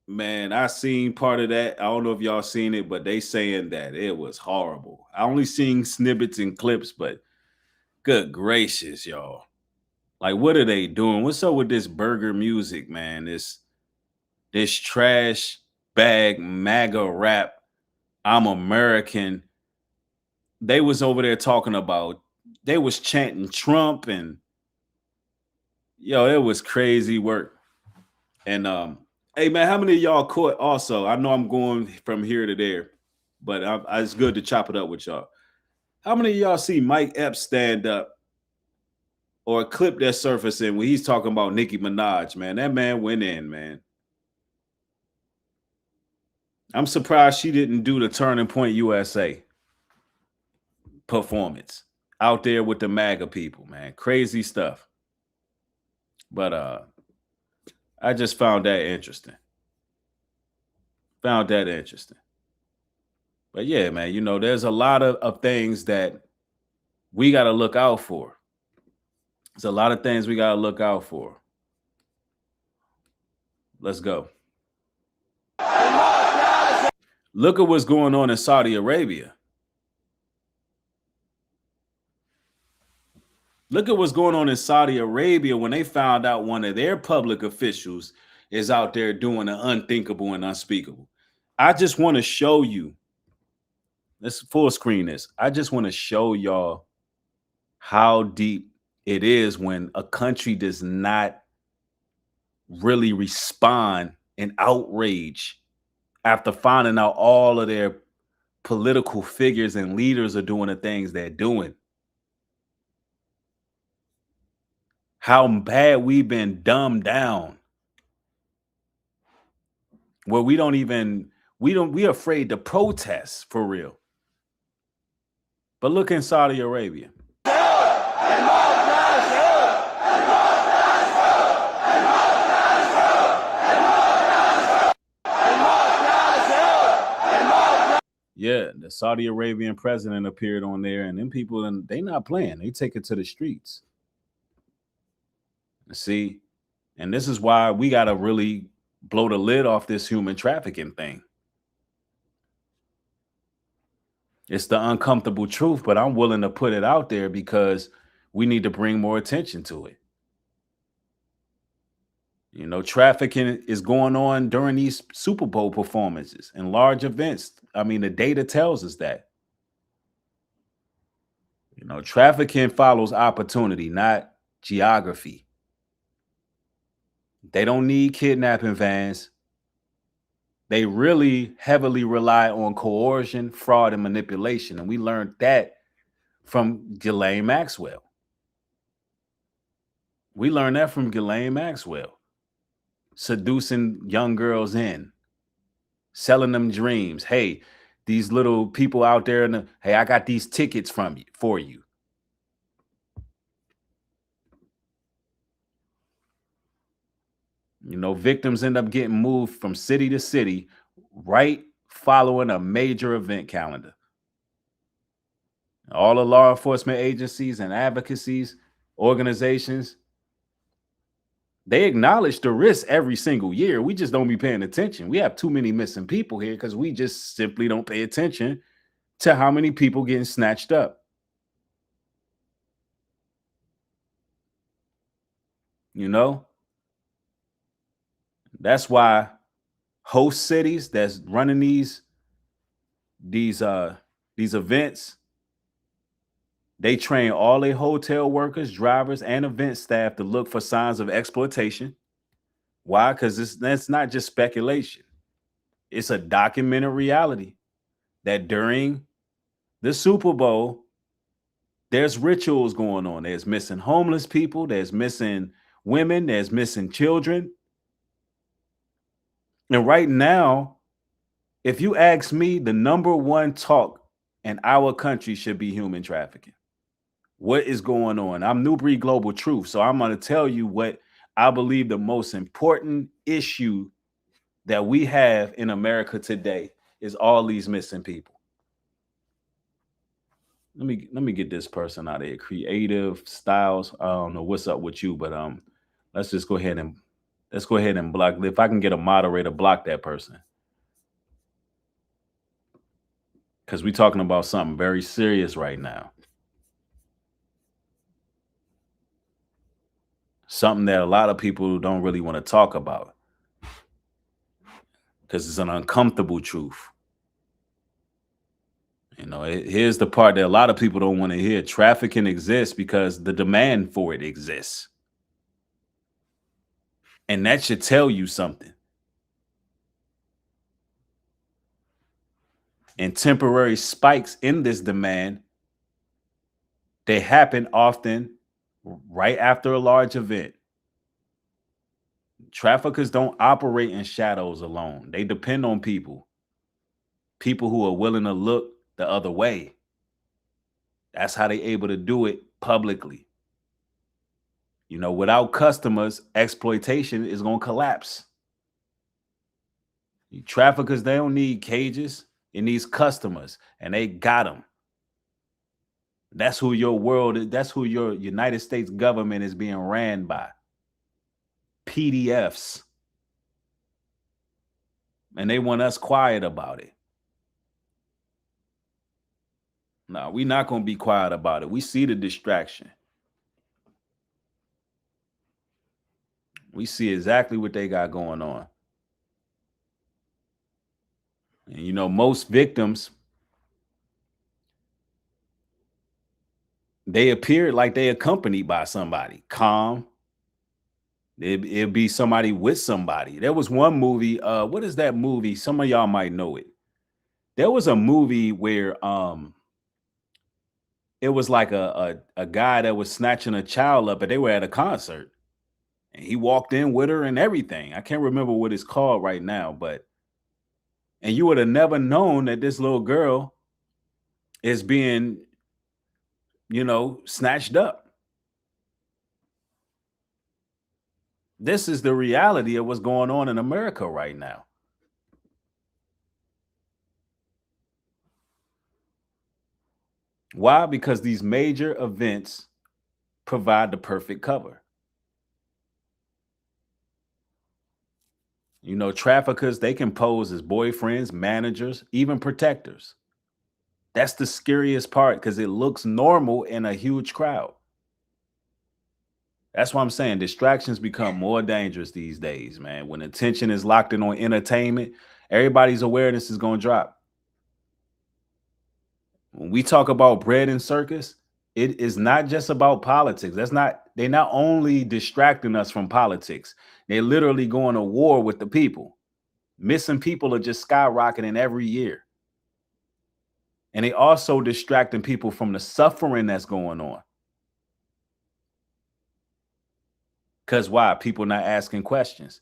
Speaker 1: man, I seen part of that. I don't know if y'all seen it, but they saying that it was horrible. I only seen snippets and clips, but good gracious, y'all. Like, what are they doing? What's up with this burger music, man? This trash bag MAGA rap. I'm American. They was over there talking about, they was chanting Trump and yo, it was crazy work. And hey man, how many of y'all caught also? I know I'm going from here to there, but it's good to chop it up with y'all. How many of y'all see Mike Epps stand up or a clip that's surfacing when he's talking about Nicki Minaj, man? That man went in, man. I'm surprised she didn't do the Turning Point USA performance out there with the MAGA people, man. Crazy stuff. But I just found that interesting. But yeah, man, you know, there's a lot of things that we got to look out for. There's a lot of things we got to look out for. Let's go. Look at what's going on in Saudi Arabia. Look at what's going on in Saudi Arabia when they found out one of their public officials is out there doing the unthinkable and unspeakable. I just want to show you let's full screen this. I just want to show y'all how deep it is when a country does not really respond in outrage after finding out all of their political figures and leaders are doing the things they're doing. How bad we've been dumbed down. Where we're afraid to protest for real. But look in Saudi Arabia. Yeah, the Saudi Arabian president appeared on there, and them people, and they not playing. They take it to the streets. See, and this is why we got to really blow the lid off this human trafficking thing. It's the uncomfortable truth, but I'm willing to put it out there because we need to bring more attention to it. You know, trafficking is going on during these Super Bowl performances and large events. I mean, the data tells us that. You know, trafficking follows opportunity, not geography. They don't need kidnapping vans. They really heavily rely on coercion, fraud, and manipulation. And we learned that from Ghislaine Maxwell. We learned that from Ghislaine Maxwell. Seducing young girls in, selling them dreams. Hey, these little people out there, hey, I got these tickets for you. You know, victims end up getting moved from city to city right following a major event calendar. All the law enforcement agencies and advocacies, organizations, they acknowledge the risk every single year. We just don't be paying attention. We have too many missing people here because we just simply don't pay attention to how many people getting snatched up. You know? That's why host cities that's running these events, they train all their hotel workers, drivers, and event staff to look for signs of exploitation. Why? Because that's not just speculation. It's a documented reality that during the Super Bowl, there's rituals going on. There's missing homeless people. There's missing women. There's missing children. And right now, if you ask me, the number one talk in our country should be human trafficking. What is going on? I'm Nubreed Global Truth, so I'm going to tell you what I believe the most important issue that we have in America today is all these missing people. Let me get this person out of here. Creative Styles. I don't know what's up with you, but let's go ahead and block. If I can get a moderator, block that person. Because we're talking about something very serious right now. Something that a lot of people don't really want to talk about. Because it's an uncomfortable truth. You know, here's the part that a lot of people don't want to hear. Trafficking exists because the demand for it exists. And that should tell you something. And temporary spikes in this demand, they happen often right after a large event. Traffickers don't operate in shadows alone. They depend on people who are willing to look the other way. That's how they're able to do it publicly. You know, without customers, exploitation is going to collapse. Traffickers, they don't need cages. It needs customers, and they got them. That's who your world is. That's who your United States government is being ran by. PDFs. And they want us quiet about it. No, we're not going to be quiet about it. We see the distraction. We see exactly what they got going on. And you know, most victims, they appeared like they accompanied by somebody calm. It'd be somebody with somebody. There was one movie. What is that movie? Some of y'all might know it. There was a movie where it was like a guy that was snatching a child up, and they were at a concert, and he walked in with her and everything. I can't remember what it's called right now, but and you would have never known that this little girl is being, snatched up. This is the reality of what's going on in America right now. Why? Because these major events provide the perfect cover. Traffickers, they can pose as boyfriends, managers, even protectors. That's the scariest part because it looks normal in a huge crowd. That's why I'm saying distractions become more dangerous these days, man. When attention is locked in on entertainment, everybody's awareness is going to drop. When we talk about bread and circus, it is not just about politics. They're not only distracting us from politics, they're literally going to war with the people. Missing people are just skyrocketing every year. And they also distracting people from the suffering that's going on. Because why? People not asking questions.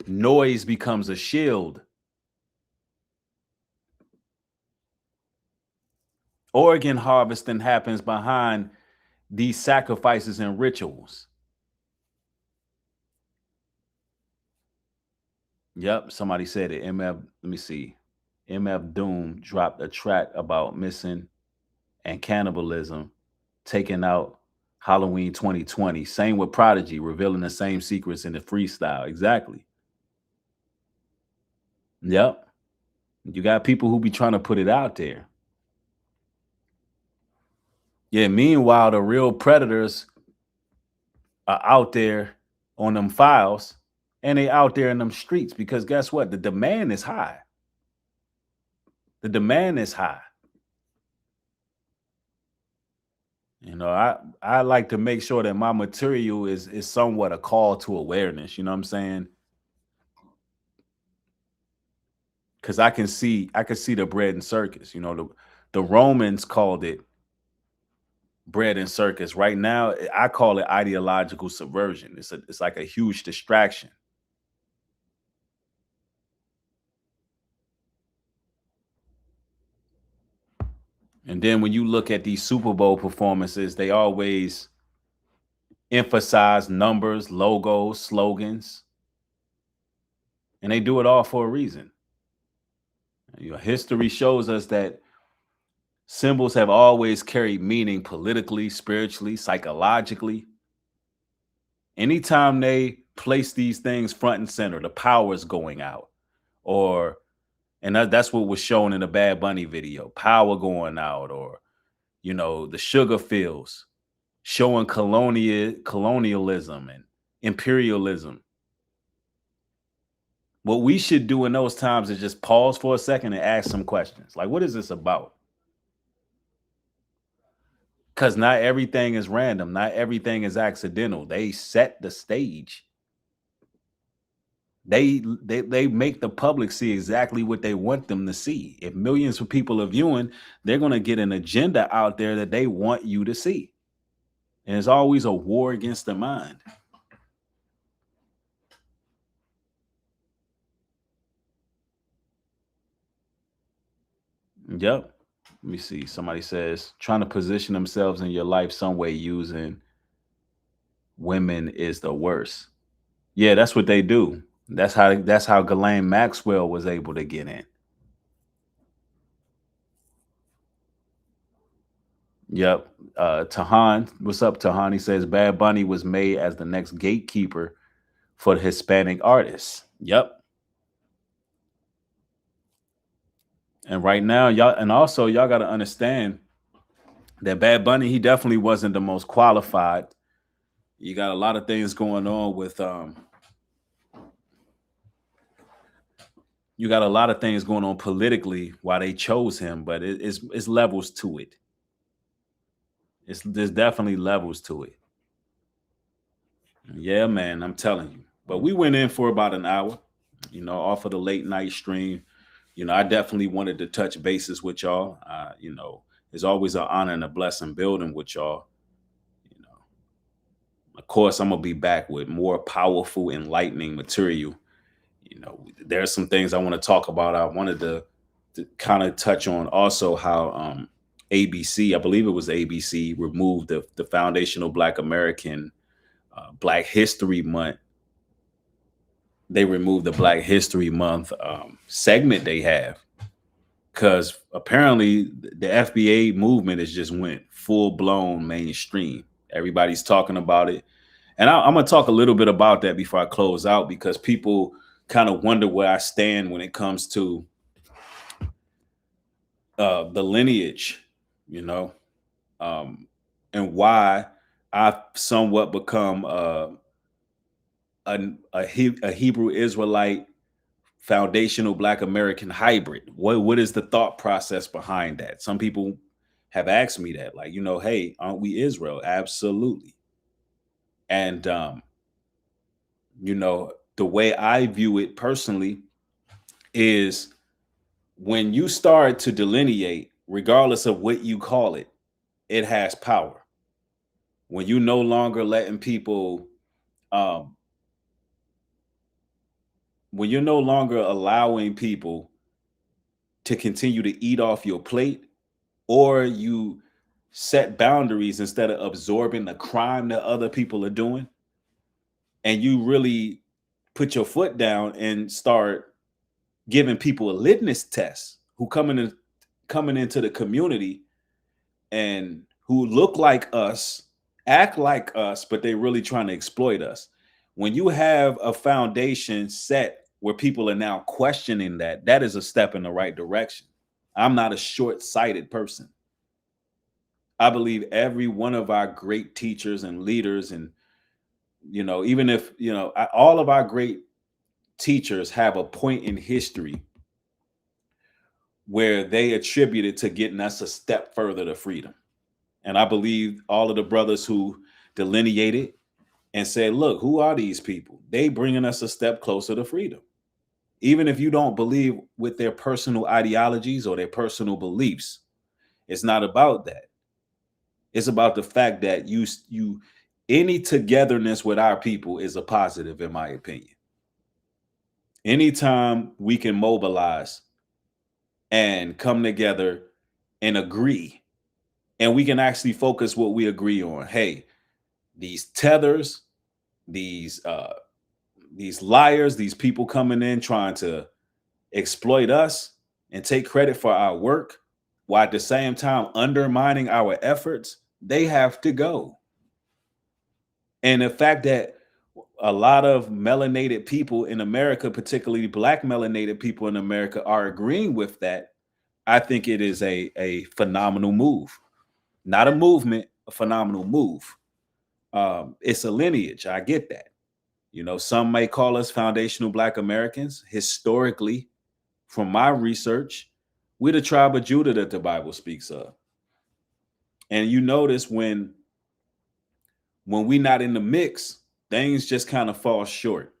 Speaker 1: Noise becomes a shield. Organ harvesting happens behind these sacrifices and rituals. Yep, somebody said it. MF, let me see. MF Doom dropped a track about missing and cannibalism, taking out Halloween 2020. Same with Prodigy, revealing the same secrets in the freestyle. Exactly. Yep. You got people who be trying to put it out there. Yeah, meanwhile, the real predators are out there on them files, and they out there in them streets because guess what? The demand is high. The demand is high. I like to make sure that my material is somewhat a call to awareness. You know what I'm saying? Because I can see the bread and circus. The Romans called it bread and circus. Right now, I call it ideological subversion. It's like a huge distraction. And then when you look at these Super Bowl performances, they always emphasize numbers, logos, slogans, and they do it all for a reason. History shows us that symbols have always carried meaning politically, spiritually, psychologically. Anytime they place these things front and center, the power is going out. And that's what was shown in the Bad Bunny video, power going out, or, the sugar fields, showing colonialism and imperialism. What we should do in those times is just pause for a second and ask some questions. Like, what is this about? Because not everything is random. Not everything is accidental. They set the stage. They make the public see exactly what they want them to see. If millions of people are viewing, they're going to get an agenda out there that they want you to see. And it's always a war against the mind. Yep. Let me see. Somebody says trying to position themselves in your life some way using women is the worst. Yeah, that's what they do. That's how Ghislaine Maxwell was able to get in. Yep. Tahan, what's up, Tahan? He says Bad Bunny was made as the next gatekeeper for the Hispanic artists. Yep. And right now, y'all got to understand that Bad Bunny, he definitely wasn't the most qualified. You got a lot of things going on with you got a lot of things going on politically why they chose him, but it's levels to it. There's definitely levels to it. Yeah, man, I'm telling you. But we went in for about an hour, off of the late night stream. I definitely wanted to touch bases with y'all. It's always an honor and a blessing building with y'all. Of course, I'm gonna be back with more powerful, enlightening material. There's some things I want to talk about. I wanted to kind of touch on also how ABC, I believe it was ABC, removed the foundational Black American Black History Month. They removed the Black History Month segment they have, because apparently the FBA movement has just went full blown mainstream. Everybody's talking about it. And I'm going to talk a little bit about that before I close out, because people kind of wonder where I stand when it comes to the lineage, and why I've somewhat become a Hebrew Israelite foundational Black American hybrid. What is the thought process behind that? Some people have asked me that, like, hey, aren't we Israel? Absolutely. And the way I view it personally is, when you start to delineate, regardless of what you call it, it has power. When you no longer letting people, when you're no longer allowing people to continue to eat off your plate, or you set boundaries instead of absorbing the crime that other people are doing, and you really put your foot down and start giving people a litmus test who coming into the community and who look like us, act like us, but they really trying to exploit us. When you have a foundation set where people are now questioning that is a step in the right direction. I'm not a short-sighted person. I believe every one of our great teachers and leaders, and even if all of our great teachers have a point in history where they attributed to getting us a step further to freedom. And I believe all of the brothers who delineated and said, look, who are these people? They bringing us a step closer to freedom. Even if you don't believe with their personal ideologies or their personal beliefs, it's not about that. It's about the fact that any togetherness with our people is a positive, in my opinion. Anytime we can mobilize and come together and agree, and we can actually focus what we agree on. Hey, these tethers, these liars, these people coming in trying to exploit us and take credit for our work, while at the same time undermining our efforts, they have to go. And the fact that a lot of melanated people in America, particularly Black melanated people in America, are agreeing with that, I think it is a phenomenal move. Not a movement, a phenomenal move. It's a lineage. I get that. Some may call us foundational Black Americans. Historically, from my research, we're the tribe of Judah that the Bible speaks of. And you notice when we're not in the mix, things just kind of fall short.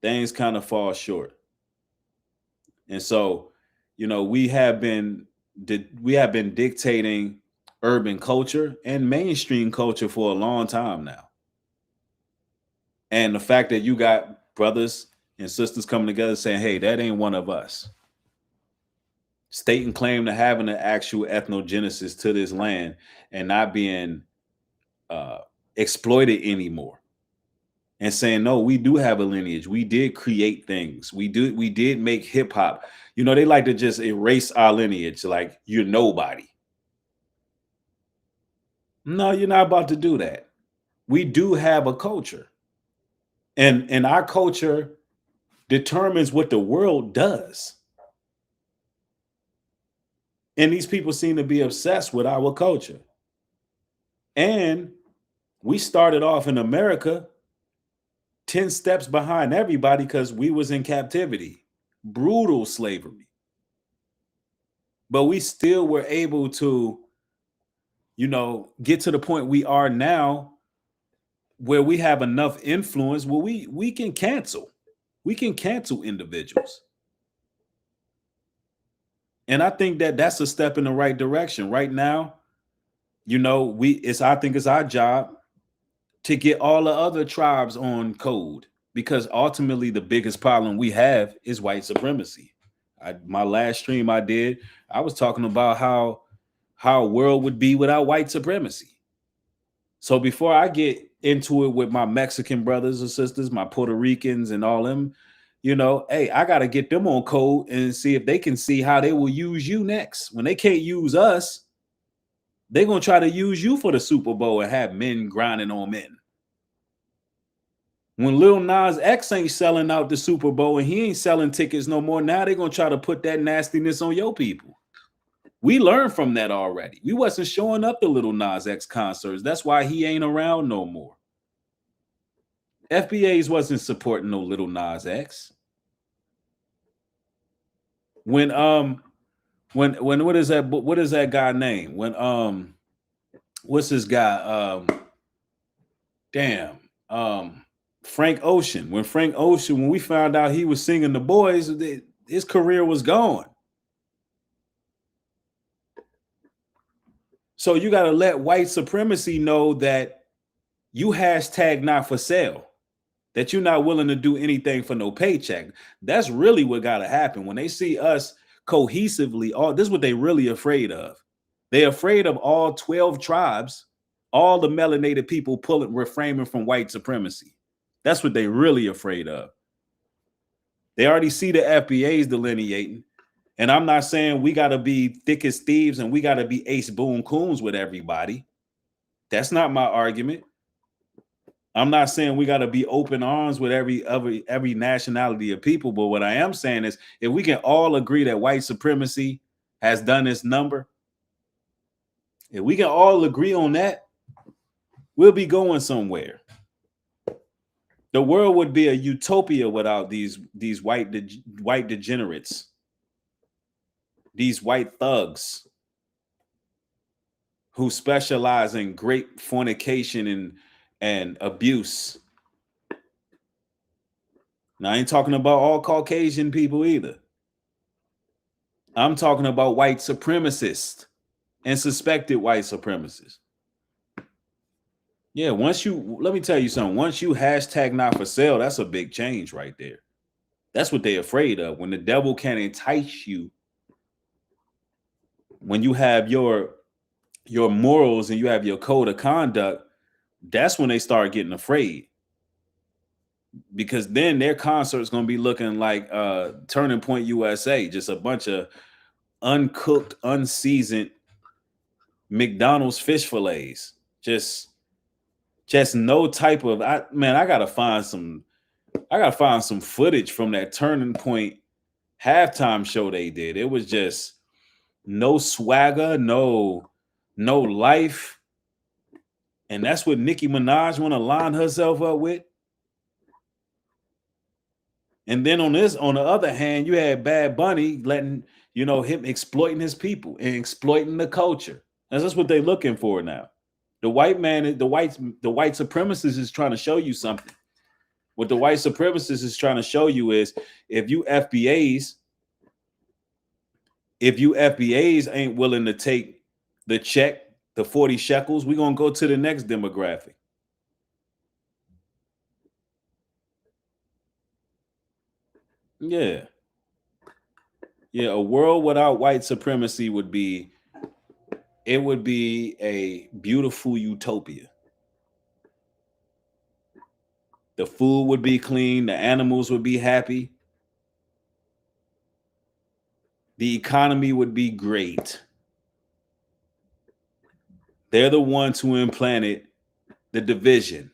Speaker 1: Things kind of fall short. And so, we have been dictating urban culture and mainstream culture for a long time now. And the fact that you got brothers and sisters coming together saying, hey, that ain't one of us, stating claim to having an actual ethnogenesis to this land and not being exploited anymore, and saying, no, we do have a lineage. We did create things. We did make hip hop. They like to just erase our lineage like you're nobody. No, you're not about to do that. We do have a culture. And our culture determines what the world does. And these people seem to be obsessed with our culture. And we started off in America 10 steps behind everybody because we was in captivity, brutal slavery. But we still were able to, get to the point we are now where we have enough influence where we can cancel. We can cancel individuals. And I think that that's a step in the right direction. Right now, I think it's our job to get all the other tribes on code, because ultimately the biggest problem we have is white supremacy. My last stream I did, I was talking about how a world would be without white supremacy. So before I get into it with my Mexican brothers and sisters, my Puerto Ricans and all them, hey, I got to get them on code and see if they can see how they will use you next. When they can't use us, they're going to try to use you for the Super Bowl and have men grinding on men. When Lil Nas X ain't selling out the Super Bowl and he ain't selling tickets no more, now they're going to try to put that nastiness on your people. We learned from that already. We wasn't showing up to Lil Nas X concerts. That's why he ain't around no more. FBAs wasn't supporting no Lil Nas X. When what is that guy name? What's this guy? Frank Ocean. When we found out he was singing The Boys, his career was gone. So you got to let white supremacy know that you hashtag not for sale, that you're not willing to do anything for no paycheck. That's really what got to happen. When they see us cohesively, this is what they really afraid of. They're afraid of all 12 tribes, all the melanated people refraining from white supremacy. That's what they really afraid of. They already see the FBAs delineating. And I'm not saying we got to be thick as thieves and we got to be Ace Boone Coons with everybody. That's not my argument. I'm not saying we got to be open arms with every nationality of people. But what I am saying is, if we can all agree that white supremacy has done its number, if we can all agree on that, we'll be going somewhere. The world would be a utopia without these white degenerates, these white thugs who specialize in great fornication and abuse. Now, I ain't talking about all Caucasian people either. I'm talking about white supremacists and suspected white supremacists. Yeah, let me tell you something. Once you hashtag not for sale, that's a big change right there. That's what they're afraid of. When the devil can entice you, when you have your morals and you have your code of conduct, that's when they start getting afraid. Because then their concert's going to be looking like Turning Point USA, just a bunch of uncooked, unseasoned McDonald's fish fillets. Just no type of I gotta find some footage from that Turning Point halftime show they did. It was just no swagger, no life. And that's what Nicki Minaj want to line herself up with. And then on the other hand, you had Bad Bunny letting, him exploiting his people and exploiting the culture. And that's what they're looking for now. The white supremacist is trying to show you something. What the white supremacist is trying to show you is, if you FBAs ain't willing to take the check, the 40 shekels, we're going to go to the next demographic. Yeah. Yeah, a world without white supremacy would be a beautiful utopia. The food would be clean, the animals would be happy. The economy would be great. They're the ones who implanted the division.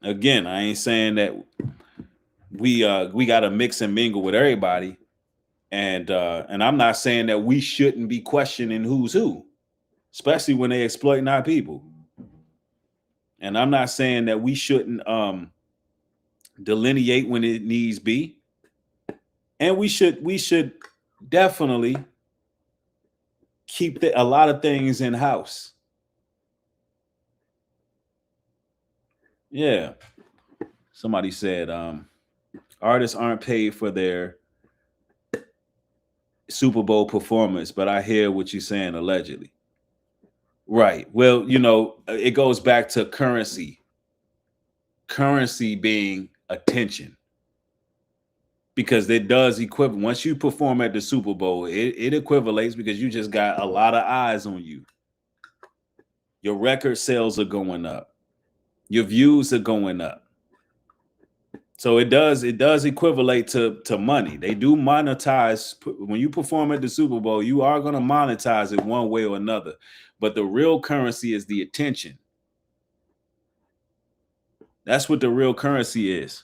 Speaker 1: Again, I ain't saying that we got to mix and mingle with everybody, and I'm not saying that we shouldn't be questioning who's who, especially when they exploiting our people. And I'm not saying that we shouldn't delineate when it needs be, and we should definitely keep a lot of things in house. Yeah. Somebody said artists aren't paid for their Super Bowl performance, but I hear what you're saying, allegedly. Right. Well, it goes back to currency. Currency being attention. Because it does equivalent. Once you perform at the Super Bowl, it equivalates because you just got a lot of eyes on you. Your record sales are going up. Your views are going up. So it does equivalate to money. They do monetize. When you perform at the Super Bowl, you are going to monetize it one way or another. But the real currency is the attention. That's what the real currency is.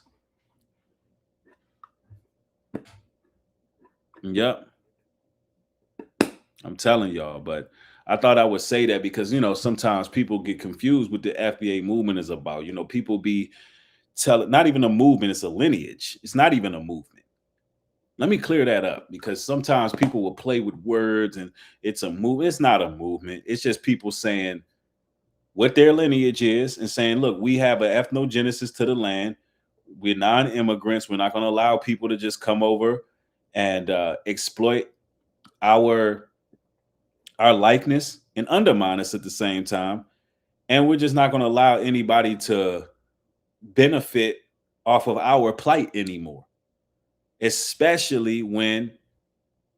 Speaker 1: Yep. I'm telling y'all, but I thought I would say that because, sometimes people get confused what the FBA movement is about. People be telling, not even a movement, it's a lineage. It's not even a movement. Let me clear that up because sometimes people will play with words and it's a move. It's not a movement. It's just people saying what their lineage is and saying, look, we have an ethnogenesis to the land. We're non-immigrants. We're not going to allow people to just come over and exploit our likeness and undermine us at the same time. And we're just not going to allow anybody to benefit off of our plight anymore, especially when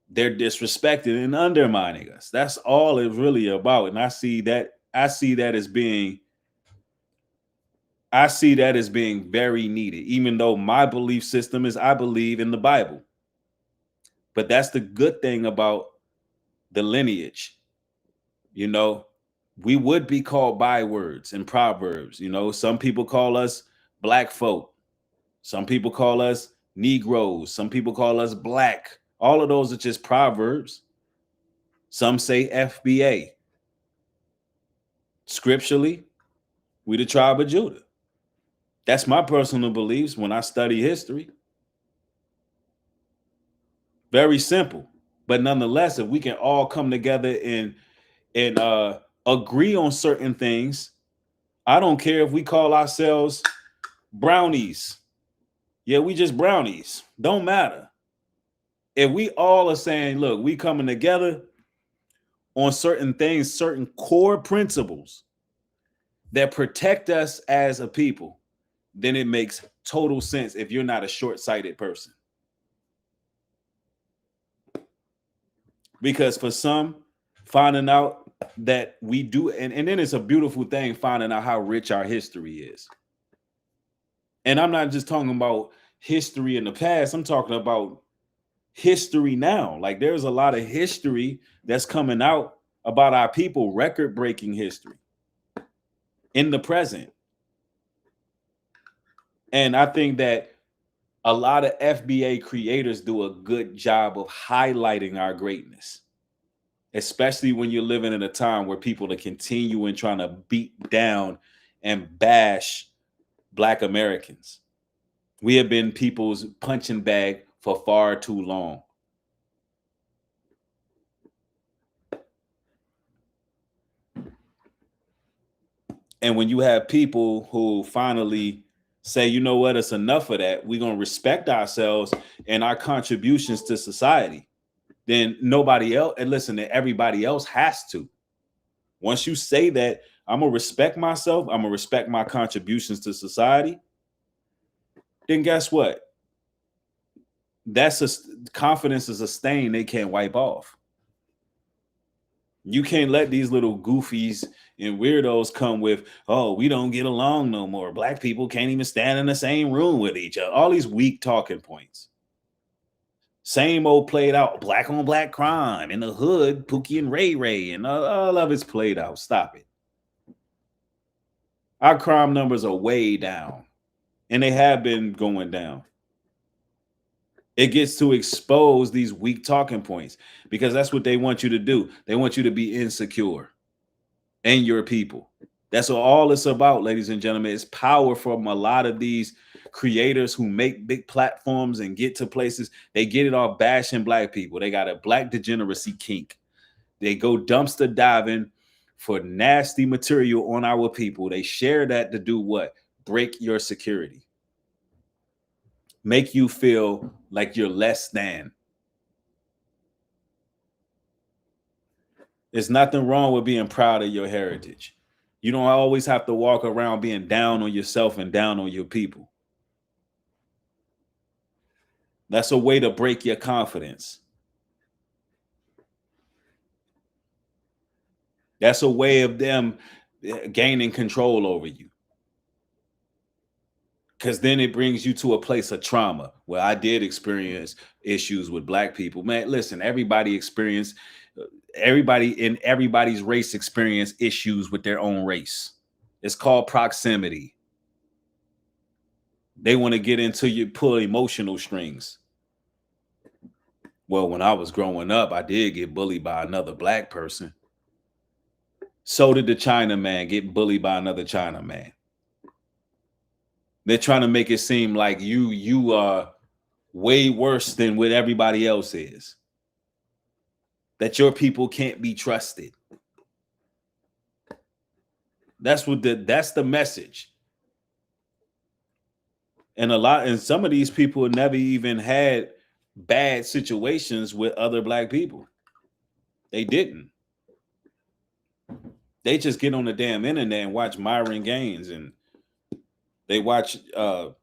Speaker 1: they're disrespecting and undermining us. That's all it's really about. And I see that as being very needed, even though my belief system is I believe in the Bible. But that's the good thing about the lineage. We would be called bywords and proverbs. Some people call us black folk. Some people call us Negroes. Some people call us black. All of those are just proverbs. Some say FBA. Scripturally, we the tribe of Judah. That's my personal beliefs when I study history. Very simple. But nonetheless, if we can all come together and agree on certain things, I don't care if we call ourselves brownies. Yeah, we just brownies. Don't matter. If we all are saying, look, we coming together on certain things, certain core principles that protect us as a people, then it makes total sense if you're not a short-sighted person. Because for some, finding out that we do, and then it's a beautiful thing finding out how rich our history is. And I'm not just talking about history in the past. I'm talking about history now. Like there's a lot of history that's coming out about our people, record-breaking history in the present. And I think that a lot of FBA creators do a good job of highlighting our greatness, especially when you're living in a time where people are continuing trying to beat down and bash Black Americans. We have been people's punching bag for far too long. And when you have people who finally say, you know what, it's enough of that, we're going to respect ourselves and our contributions to society, then nobody else, and listen, everybody else has to. Once you say that, I'm going to respect myself, I'm going to respect my contributions to society, then guess what? Confidence is a stain they can't wipe off. You can't let these little goofies and weirdos come with, oh, we don't get along no more. Black people can't even stand in the same room with each other. All these weak talking points. Same old played out, black on black crime in the hood, Pookie and Ray Ray, and all of it's played out. Stop it. Our crime numbers are way down, and they have been going down. It gets to expose these weak talking points because that's what they want you to do. They want you to be insecure and your people. That's what all it's about, ladies and gentlemen. It's power from a lot of these creators who make big platforms and get to places. They get it all bashing Black people. They got a Black degeneracy kink. They go dumpster diving for nasty material on our people. They share that to do what? Break your security. Make you feel like you're less than. There's nothing wrong with being proud of your heritage. You don't always have to walk around being down on yourself and down on your people. That's a way to break your confidence. That's a way of them gaining control over you. Because then it brings you to a place of trauma where I did experience issues with black people. Man, listen, everybody in everybody's race experience issues with their own race. It's called proximity. They want to get into you, pull emotional strings. Well, when I was growing up, I did get bullied by another black person. So did the Chinaman get bullied by another Chinaman. They're trying to make it seem like you are way worse than what everybody else is. That your people can't be trusted. That's the message. And some of these people never even had bad situations with other black people. They didn't. They just get on the damn internet and watch Myron Gaines, and they watch all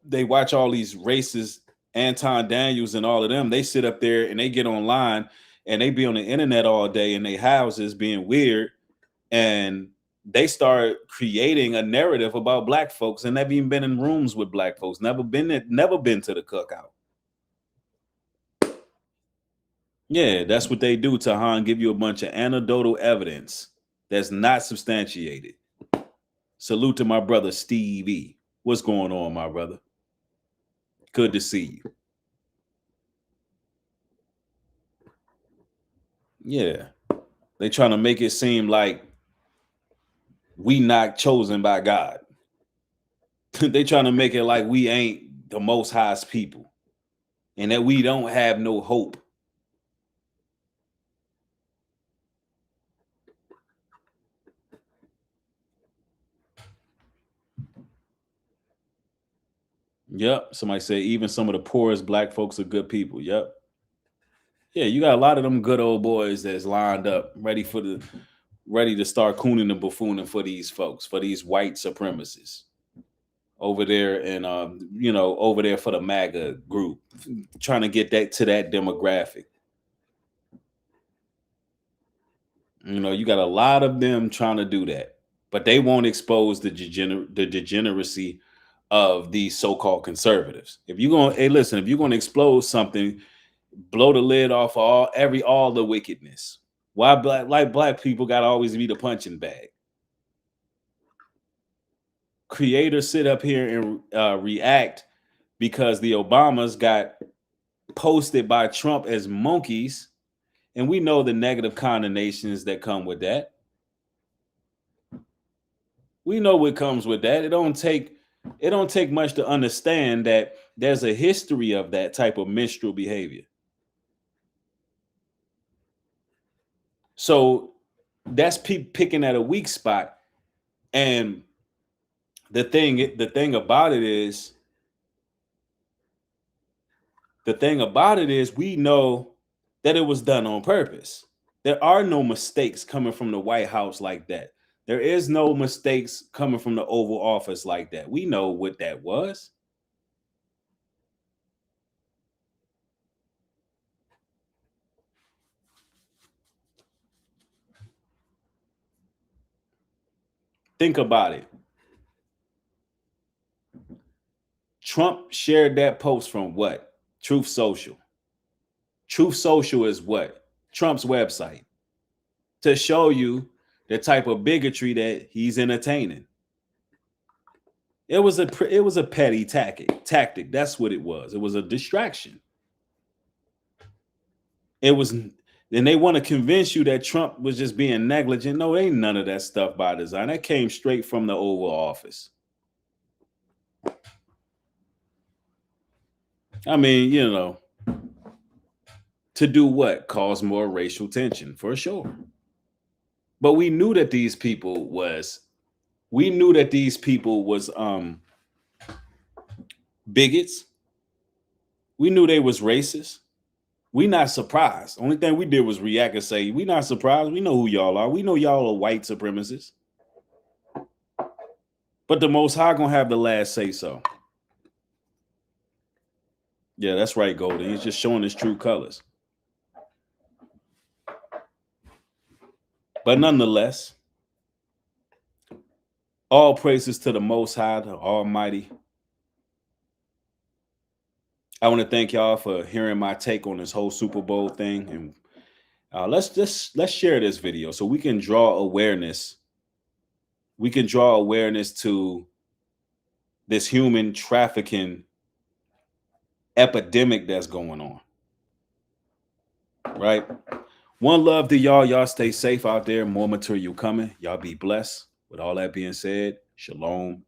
Speaker 1: these racist Anton Daniels and all of them. They sit up there and they get online and they be on the internet all day in their houses being weird, and they start creating a narrative about black folks and never even been in rooms with black folks, never been to the cookout. Yeah, that's what they do, Tahan. Give you a bunch of anecdotal evidence that's not substantiated. Salute to my brother Stevie. What's going on, my brother? Good to see you. Yeah, they trying to make it seem like we not chosen by God. They trying to make it like we ain't the most highest people and that we don't have no hope. Yep. Somebody said even some of the poorest black folks are good people. Yep. Yeah, you got a lot of them good old boys that's lined up, ready to start cooning and buffooning for these folks, for these white supremacists over there, and over there for the MAGA group, trying to get that to that demographic. You got a lot of them trying to do that, but they won't expose the degeneracy of these so-called conservatives. If you're going to expose something, blow the lid off all the wickedness. Why black people got to always be the punching bag? Creators sit up here and react because the Obamas got posted by Trump as monkeys, and we know the negative connotations that come with that. We know what comes with that. It don't take much to understand that there's a history of that type of minstrel behavior. So that's picking at a weak spot. And the thing about it is we know that it was done on purpose. There are no mistakes coming from the White House like that. There is no mistakes coming from the Oval Office like that. We know what that was. Think about it. Trump shared that post from what? Truth Social. Truth Social is what? Trump's website, to show you the type of bigotry that he's entertaining. It was a petty tactic. That's what it was. It was a distraction. And they want to convince you that Trump was just being negligent. No, ain't none of that stuff by design. That came straight from the Oval Office. I mean, to do what? Cause more racial tension, for sure. But we knew that these people was bigots. We knew they was racist. We not surprised. Only thing we did was react and say, we not surprised. We know who y'all are. We know y'all are white supremacists. But the Most High gonna have the last say so. Yeah, that's right, Golden. He's just showing his true colors. But nonetheless, all praises to the Most High, the Almighty. I want to thank y'all for hearing my take on this whole Super Bowl thing, and let's share this video so we can draw awareness. We can draw awareness to this human trafficking epidemic that's going on. Right? One love to y'all. Y'all stay safe out there. More material coming. Y'all be blessed. With all that being said, shalom.